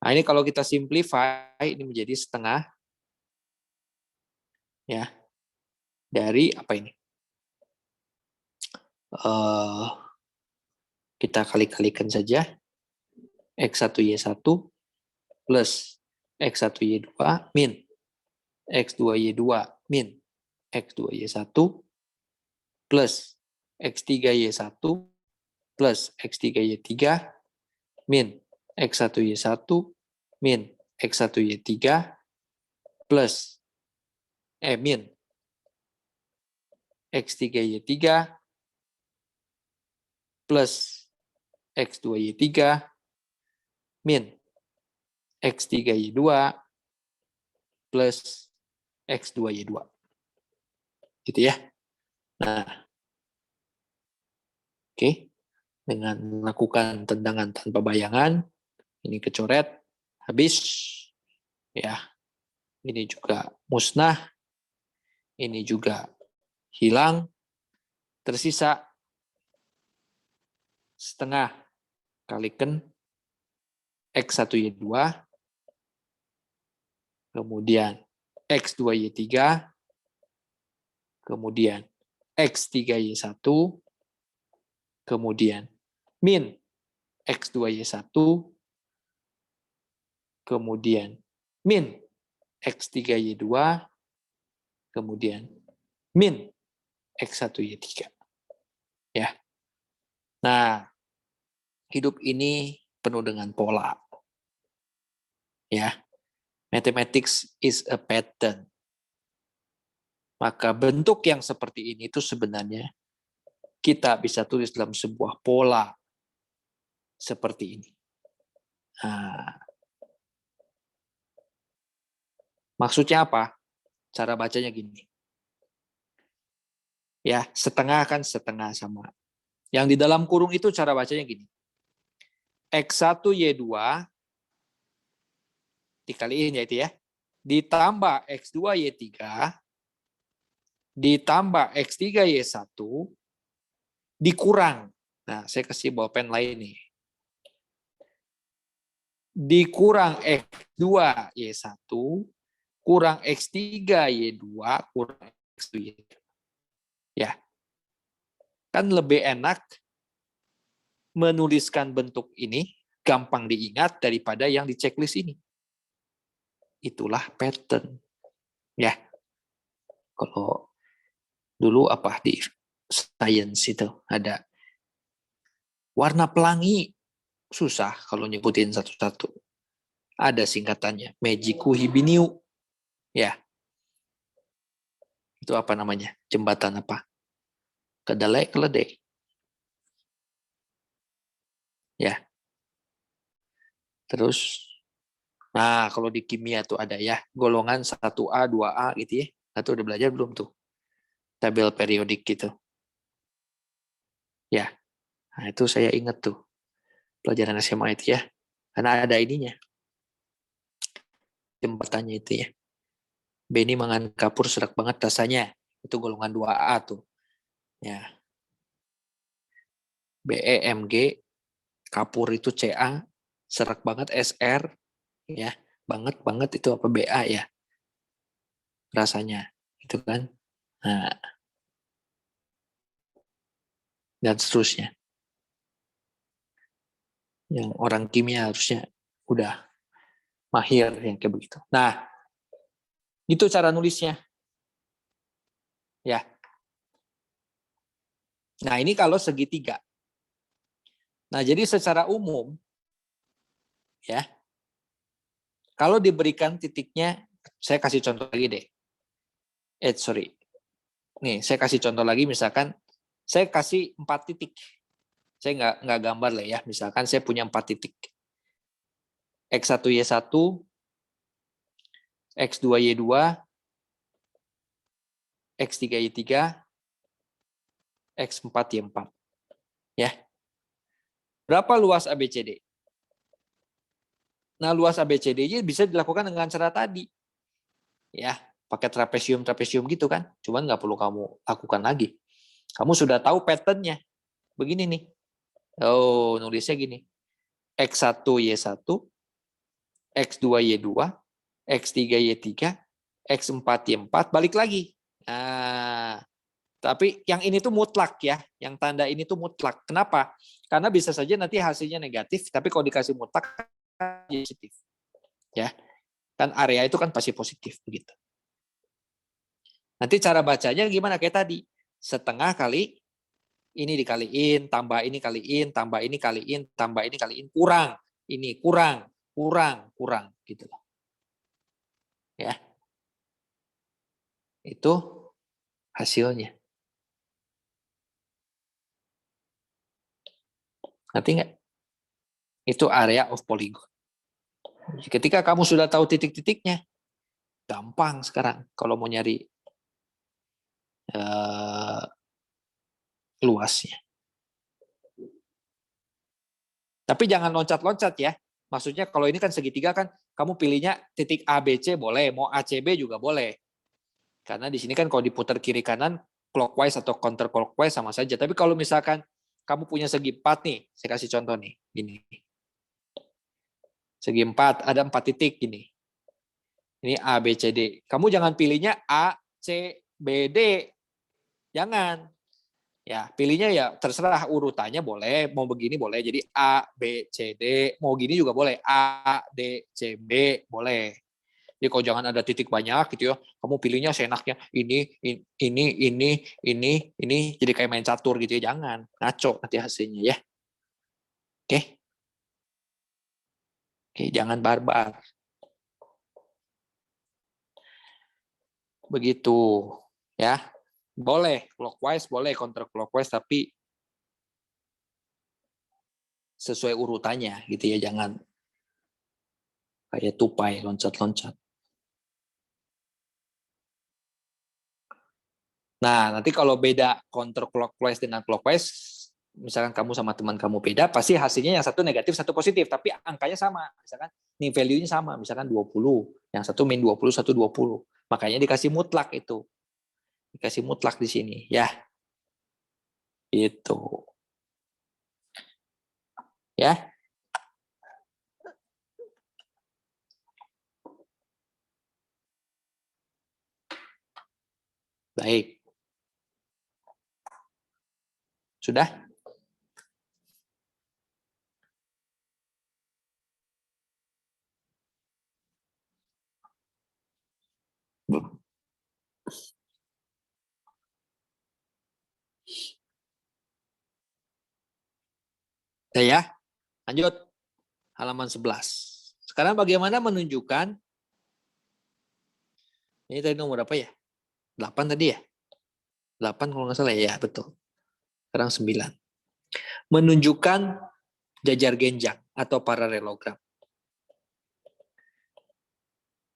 Nah, ini kalau kita simplify, ini menjadi setengah ya dari apa ini? Kita kali-kalikan saja. X1Y1 plus X1Y2 min X2Y2 min X2Y1 plus X3Y1 plus X3Y3 min X1Y1 min X1Y3 plus min X3Y3 plus X2Y3 min X3Y2 plus X2Y2. Gitu ya. Nah, oke. Dengan melakukan tendangan tanpa bayangan, ini kecoret, habis. Ya. Ini juga musnah. Ini juga hilang. Tersisa setengah kalikan X1Y2, kemudian X2Y3, kemudian X3Y1, kemudian min X2Y1, kemudian min X3Y2, kemudian min X1Y3. Ya. Nah, hidup ini penuh dengan pola. Ya. Mathematics is a pattern. Maka bentuk yang seperti ini itu sebenarnya kita bisa tulis dalam sebuah pola seperti ini. Nah, maksudnya apa? Cara bacanya gini. Ya, setengah kan setengah sama. Yang di dalam kurung itu cara bacanya gini. X1 Y2 dikaliin ya itu ya. Ditambah X2 Y3 ditambah X3 Y1 dikurang. Nah, saya kasih bolpen lain nih. Dikurang X2 Y1 kurang X3 Y2 kurang X2 Y3. Ya. Kan lebih enak menuliskan bentuk ini gampang diingat daripada yang di checklist ini. Itulah pattern. Ya. Kalau dulu apa di science itu ada warna pelangi, susah kalau nyebutin satu-satu. Ada singkatannya, Mejiku Hibiniu. Ya. Itu apa namanya? Jembatan apa? Keledai. Ya. Terus, nah kalau di kimia tuh ada ya, golongan 1A, 2A gitu ya. Atau udah belajar belum tuh? Tabel periodik gitu. Ya, nah itu saya ingat tuh. Pelajaran SMA itu ya. Karena ada ininya. Jembatannya itu ya. Beni mangan kapur serak banget rasanya. Itu golongan 2A tuh. Ya. BEMG, kapur itu CA, serak banget SR, ya. Banget itu apa BA ya. Rasanya. Itu kan. Nah, dan seterusnya. Yang orang kimia harusnya udah mahir yang kayak begitu. Nah, itu cara nulisnya. Ya. Nah, ini kalau segitiga. Nah, jadi secara umum, ya, kalau diberikan titiknya, saya kasih contoh lagi deh. Sorry. Nih, saya kasih contoh lagi, misalkan, saya kasih 4 titik. Saya nggak gambar lah ya, misalkan saya punya 4 titik. X1 Y1, X2 Y2, X3 Y3, X4 Y4. Ya. Berapa luas ABCD? Nah, luas ABCD-nya bisa dilakukan dengan cara tadi. Ya, pakai trapesium gitu kan. Cuman nggak perlu kamu lakukan lagi. Kamu sudah tahu pattern-nya. Begini nih. Oh, nulisnya gini. X1 Y1, X2 Y2, X3 Y3, X4 Y4, balik lagi. Nah, tapi yang ini tuh mutlak ya. Yang tanda ini tuh mutlak. Kenapa? Karena bisa saja nanti hasilnya negatif, tapi kalau dikasih mutlak positif. Ya. Kan area itu kan pasti positif begitu. Nanti cara bacanya gimana kayak tadi? Setengah kali ini dikaliin, tambah ini kaliin, tambah ini kaliin, tambah ini kaliin, kurang. Ini kurang gitu loh. Ya. Itu hasilnya. Ngerti nggak? Itu area of polygon. Ketika kamu sudah tahu titik-titiknya, gampang sekarang kalau mau nyari luasnya. Tapi jangan loncat-loncat ya. Maksudnya kalau ini kan segitiga kan, kamu pilihnya titik ABC boleh, mau ACB juga boleh. Karena di sini kan kalau diputar kiri kanan, clockwise atau counter clockwise sama saja. Tapi kalau misalkan kamu punya segi 4 nih, saya kasih contoh nih, gini. Segi 4, ada 4 titik gini. Ini A, B, C, D. Kamu jangan pilihnya A, C, B, D. Jangan. Ya, pilihnya ya terserah urutannya boleh, mau begini boleh. Jadi A, B, C, D, mau gini juga boleh. A, D, C, B, boleh. Jadi kalau jangan ada titik banyak gitu ya, kamu pilihnya seenaknya ini, jadi kayak main catur gitu ya, jangan. Ngaco nanti hasilnya ya. Oke. Oke, jangan barbar. Begitu ya. Boleh clockwise, boleh counter clockwise, tapi sesuai urutannya gitu ya, jangan kayak tupai loncat-loncat. Nah, nanti kalau beda counterclockwise dengan clockwise, misalkan kamu sama teman kamu beda, pasti hasilnya yang satu negatif, satu positif, tapi angkanya sama. Misalkan nih value-nya sama, misalkan 20, yang satu min 20, satu 20. Makanya dikasih mutlak itu. Dikasih mutlak di sini, ya. Itu. Ya. Baik. Sudah? Ya. Lanjut. Halaman 11. Sekarang bagaimana menunjukkan, ini tadi nomor apa ya? 8 tadi ya? 8 kalau nggak salah ya, betul. Sekarang 9. Menunjukkan jajar genjang atau paralelogram.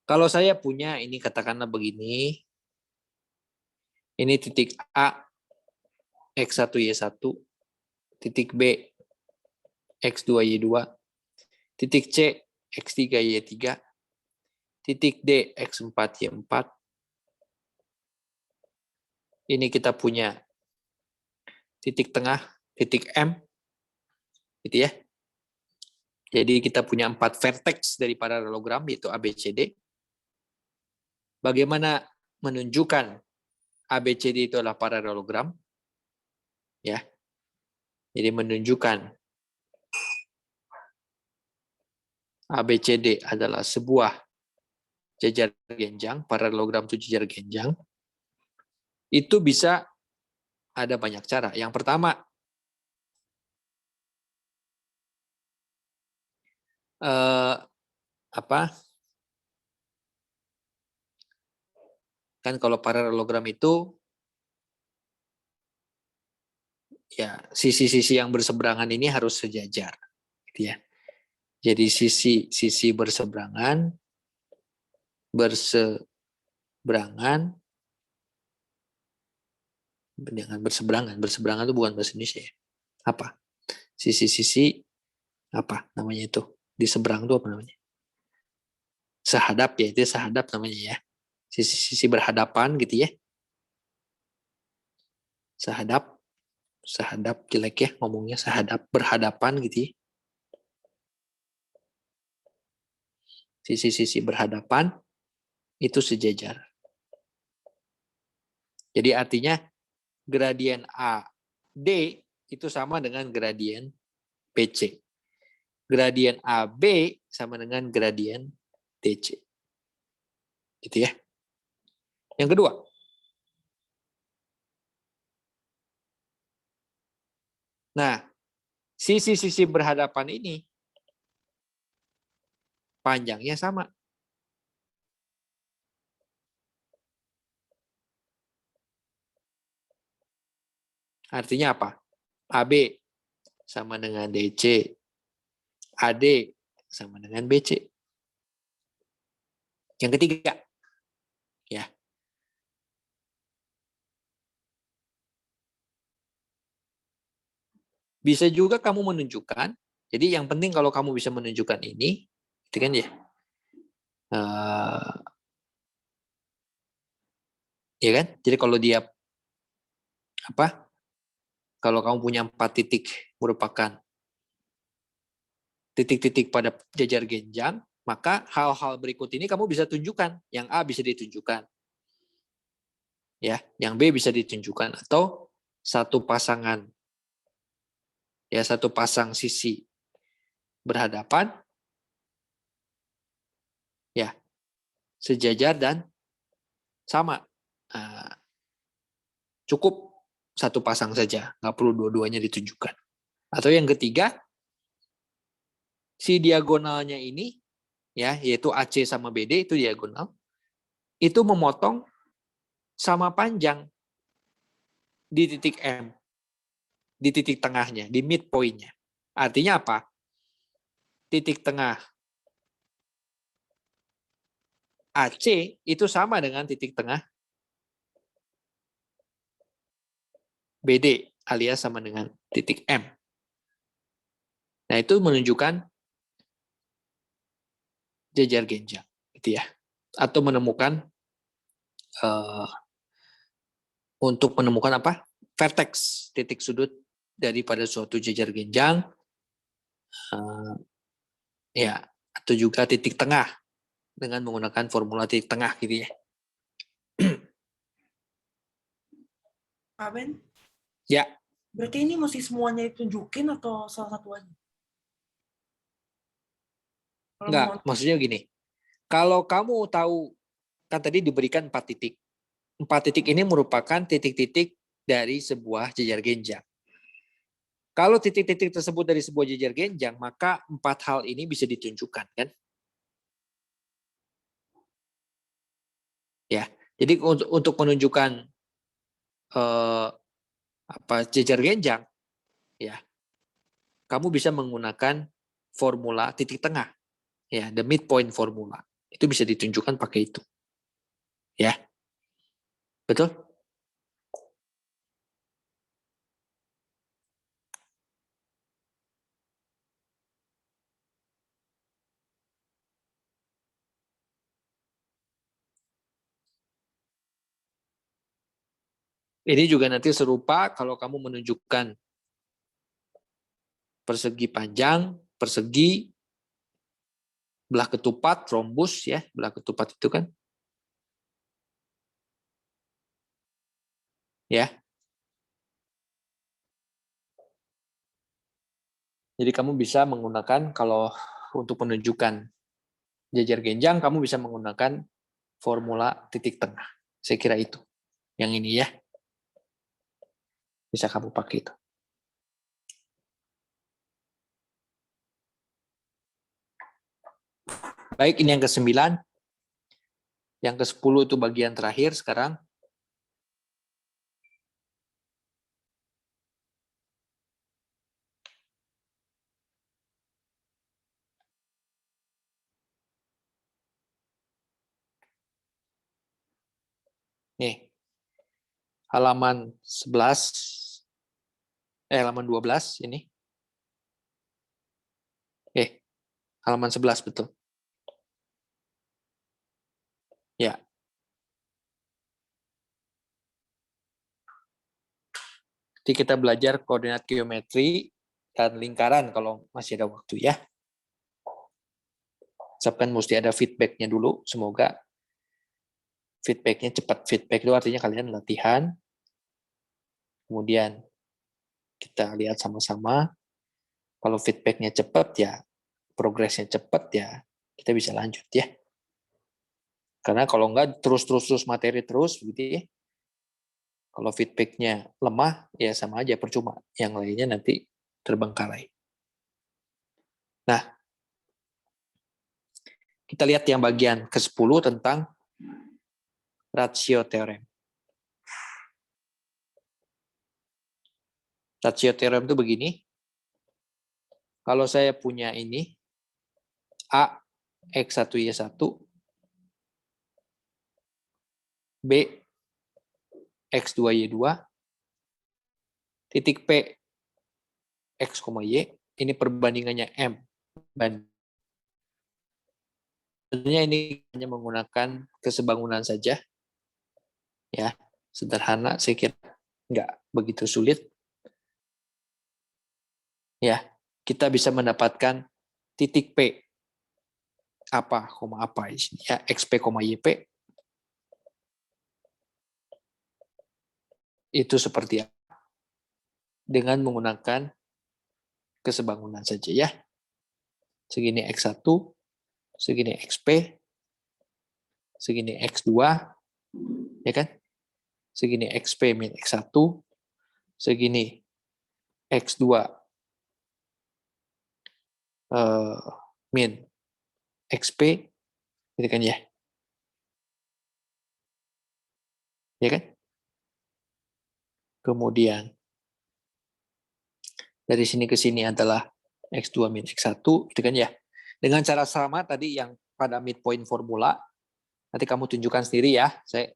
Kalau saya punya ini katakanlah begini, ini titik A, X1Y1, titik B, X2Y2, titik C, X3Y3, titik D, X4Y4. Ini kita punya titik tengah, titik M, gitu ya. Jadi kita punya 4 vertex dari paralelogram, yaitu ABCD. Bagaimana menunjukkan ABCD itu adalah paralelogram? Ya. Jadi menunjukkan ABCD adalah sebuah jajar genjang, paralelogram itu jajar genjang. Itu bisa ada banyak cara. Yang pertama, kan kalau paralelogram itu ya sisi-sisi yang berseberangan ini harus sejajar, gitu ya. Jadi sisi berseberangan dengan berseberangan itu bukan bahasa Indonesia ya. Apa? Sisi-sisi apa namanya itu? Di seberang itu apa namanya? Sehadap ya, itu sehadap namanya ya. Sisi-sisi berhadapan gitu ya. Sehadap jelek ya ngomongnya, sehadap berhadapan gitu ya. Sisi-sisi berhadapan itu sejajar. Jadi artinya gradien AD itu sama dengan gradien BC. Gradien AB sama dengan gradien DC. Gitu ya. Yang kedua, nah, sisi-sisi berhadapan ini panjangnya sama. Artinya apa? AB sama dengan DC. AD sama dengan BC. Yang ketiga, ya. Bisa juga kamu menunjukkan, jadi yang penting kalau kamu bisa menunjukkan ini, itu kan ya. Ya kan? Jadi kalau dia apa? Kalau kamu punya 4 titik merupakan titik-titik pada jajar genjang, maka hal-hal berikut ini kamu bisa tunjukkan. Yang A bisa ditunjukkan. Ya, yang B bisa ditunjukkan atau satu pasangan. Ya, satu pasang sisi berhadapan ya, sejajar dan sama. Nah, cukup satu pasang saja, nggak perlu dua-duanya ditunjukkan. Atau yang ketiga, si diagonalnya ini ya, yaitu AC sama BD itu diagonal, itu memotong sama panjang di titik M, di titik tengahnya, di midpoint-nya. Artinya apa? Titik tengah AC itu sama dengan titik tengah BD alias sama dengan titik M. Nah, itu menunjukkan jejar genjang, gitu ya. Atau menemukan untuk menemukan apa? Vertex, titik sudut daripada suatu jejar genjang, ya, atau juga titik tengah dengan menggunakan formula titik tengah, gitu ya. Pak Ben, Ya, berarti ini mesti semuanya ditunjukin atau salah satu aja? Kalau enggak, mau maksudnya gini. Kalau kamu tahu, kan tadi diberikan 4 titik. 4 titik ini merupakan titik-titik dari sebuah jejar genjang. Kalau titik-titik tersebut dari sebuah jejar genjang, maka 4 hal ini bisa ditunjukkan, kan? Ya, jadi untuk menunjukkan jejar genjang, ya, kamu bisa menggunakan formula titik tengah, ya, the midpoint formula. Itu bisa ditunjukkan pakai itu, ya, betul? Ini juga nanti serupa kalau kamu menunjukkan persegi panjang, persegi, belah ketupat, trombus, ya, belah ketupat itu kan, ya. Jadi kamu bisa menggunakan, kalau untuk menunjukkan jejar genjang, kamu bisa menggunakan formula titik tengah. Saya kira itu. Yang ini ya. Bisa kamu pakai itu. Baik, ini yang ke-9. Yang ke-10 itu bagian terakhir sekarang. Nih, halaman 11, halaman 12 ini. Halaman 11 betul. Ya. Jadi kita belajar koordinat geometri dan lingkaran kalau masih ada waktu ya. Siapkan mesti ada feedback-nya dulu. Semoga feedback-nya cepat. Feedback itu artinya kalian latihan. Kemudian kita lihat sama-sama. Kalau feedback-nya cepat ya, progresnya cepat ya, kita bisa lanjut ya. Karena kalau enggak terus materi terus gitu ya. Kalau feedback-nya lemah ya sama aja percuma. Yang lainnya nanti terbengkalai. Nah, kita lihat yang bagian ke-10 tentang ratio teorem. Ratio teorem itu begini. Kalau saya punya ini, A, X1Y1, B, X2Y2, titik P, X, Y, ini perbandingannya M. Sebenarnya ini hanya menggunakan kesebangunan saja. Ya, sederhana, saya kira nggak begitu sulit. Ya, kita bisa mendapatkan titik P apa, di sini ya, XP, YP itu seperti apa? Dengan menggunakan kesebangunan saja ya. Segini X1, segini XP, segini X2, ya kan? Segini XP min X1, segini X2 min XP, gitu kan ya? Ya kan? Kemudian dari sini ke sini adalah X2 min X1, gitu kan ya? Dengan cara sama tadi yang pada midpoint formula, nanti kamu tunjukkan sendiri ya, saya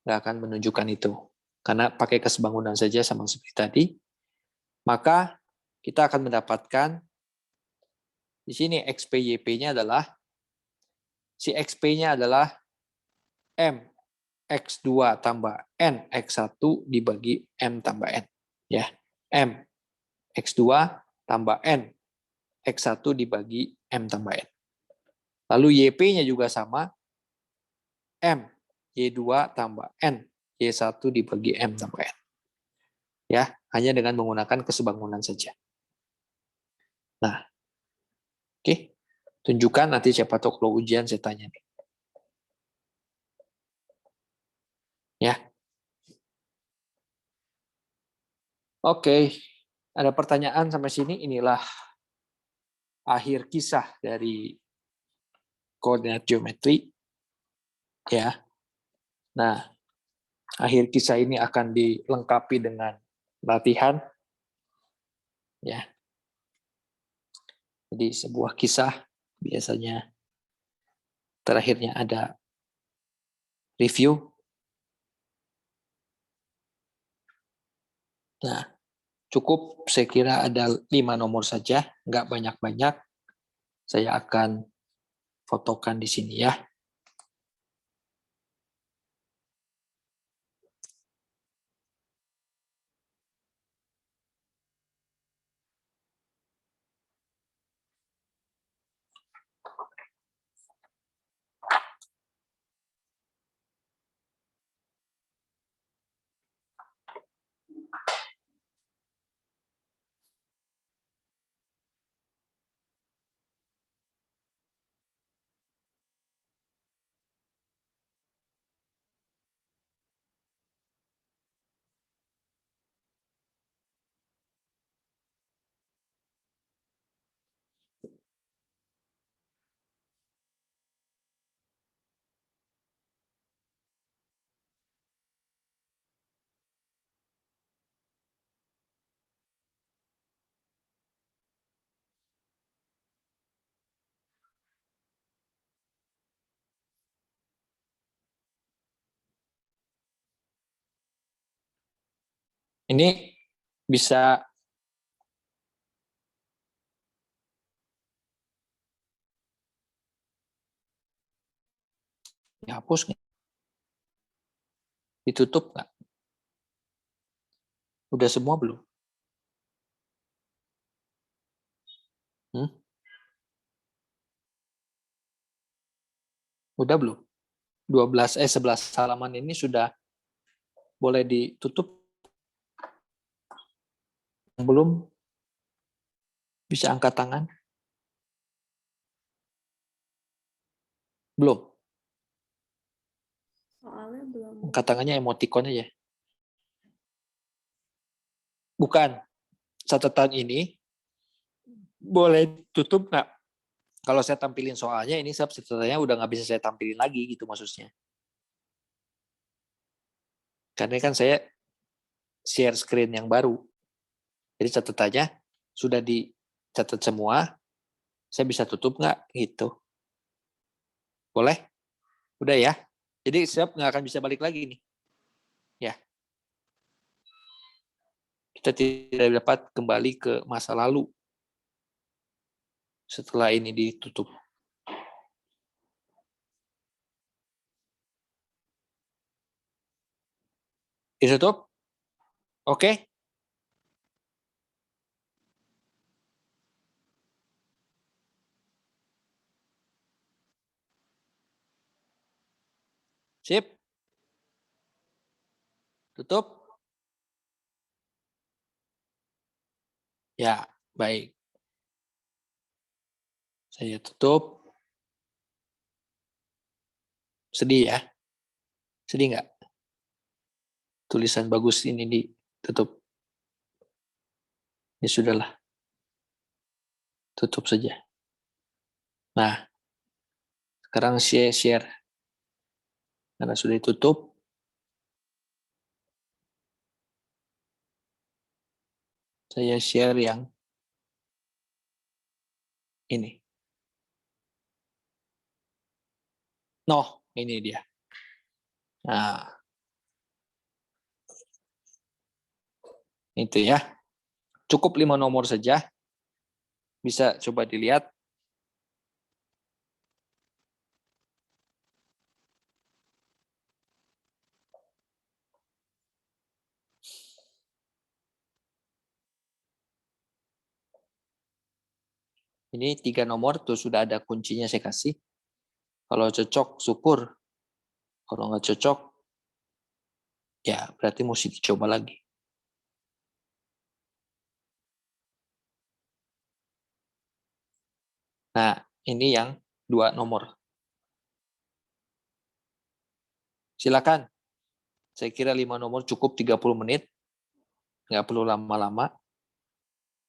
nggak akan menunjukkan itu. karena pakai kesebangunan saja sama seperti tadi, maka kita akan mendapatkan di sini XPYP-nya adalah, si XP-nya adalah M X2 tambah N X1 dibagi M tambah N. Ya, M X2 tambah N X1 dibagi M tambah N. Lalu YP-nya juga sama, M Y2 tambah N Y1 dibagi M tambah N. Ya, hanya dengan menggunakan kesebangunan saja. Nah, oke. Tunjukkan nanti siapa tahu kalau ujian saya tanya nih. Ya. Oke. Ada pertanyaan sampai sini? Inilah akhir kisah dari koordinat geometri. Ya. Nah, akhir kisah ini akan dilengkapi dengan latihan. Ya. Jadi sebuah kisah biasanya terakhirnya ada review. Nah, cukup saya kira ada 5 nomor saja, nggak banyak-banyak. Saya akan fotokan di sini ya. Ini bisa dihapus nggak? Ditutup nggak? Udah semua belum? Hmm? Udah belum? 11 halaman ini sudah boleh ditutup? Belum? Bisa angkat tangan? Belum? Soalnya belum. Angkat tangannya emoticon aja. Bukan. Catatan ini boleh tutup nggak? Kalau saya tampilin soalnya, ini catatannya udah nggak bisa saya tampilin lagi gitu maksudnya. Karena kan saya share screen yang baru. Jadi catatannya sudah dicatat semua, saya bisa tutup nggak gitu. Boleh? Udah ya? Jadi siap nggak akan bisa balik lagi nih. Ya. Kita tidak dapat kembali ke masa lalu setelah ini ditutup. Ditutup? Oke? Sip? Tutup? Ya, baik. Saya tutup. Sedih ya? Sedih nggak? Tulisan bagus ini ditutup. Ya sudahlah. Tutup saja. Nah, sekarang share. Karena sudah ditutup, saya share yang ini. Noh, ini dia. Nah, Itu ya. Cukup 5 nomor saja. Bisa coba dilihat. Ini 3 nomor tuh sudah ada kuncinya saya kasih. Kalau cocok, syukur. Kalau nggak cocok, ya berarti mesti dicoba lagi. Nah, ini yang 2 nomor. Silakan. Saya kira 5 nomor cukup 30 menit. Nggak perlu lama-lama.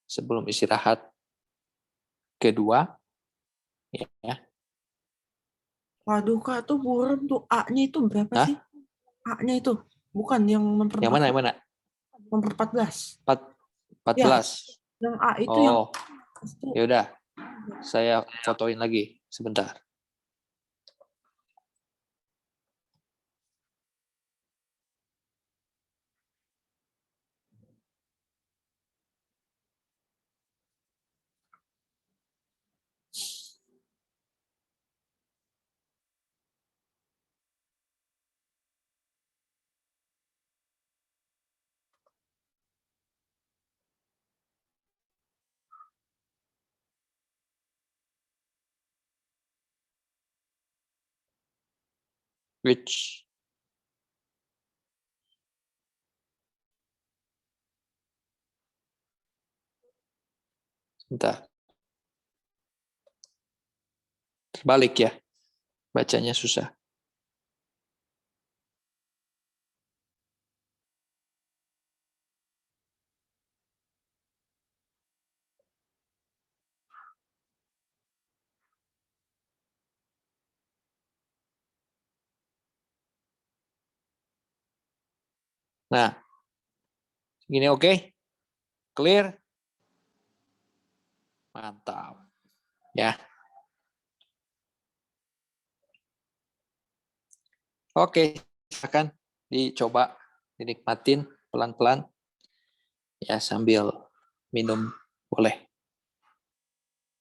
Sebelum istirahat kedua. Ya. Waduh Kak, tuh buram tuh A-nya itu berapa Hah? sih? A-nya itu bukan yang nomor Yang mana? Yang mana? nomor 14. 14. Yang A itu yang Oh, ya udah. Saya fotoin lagi sebentar. Which? Sebentar. Terbalik ya. Bacanya susah. Nah, gini oke? Clear? Mantap. Ya. Oke, silakan dicoba, dinikmatin pelan-pelan. Ya, sambil minum boleh.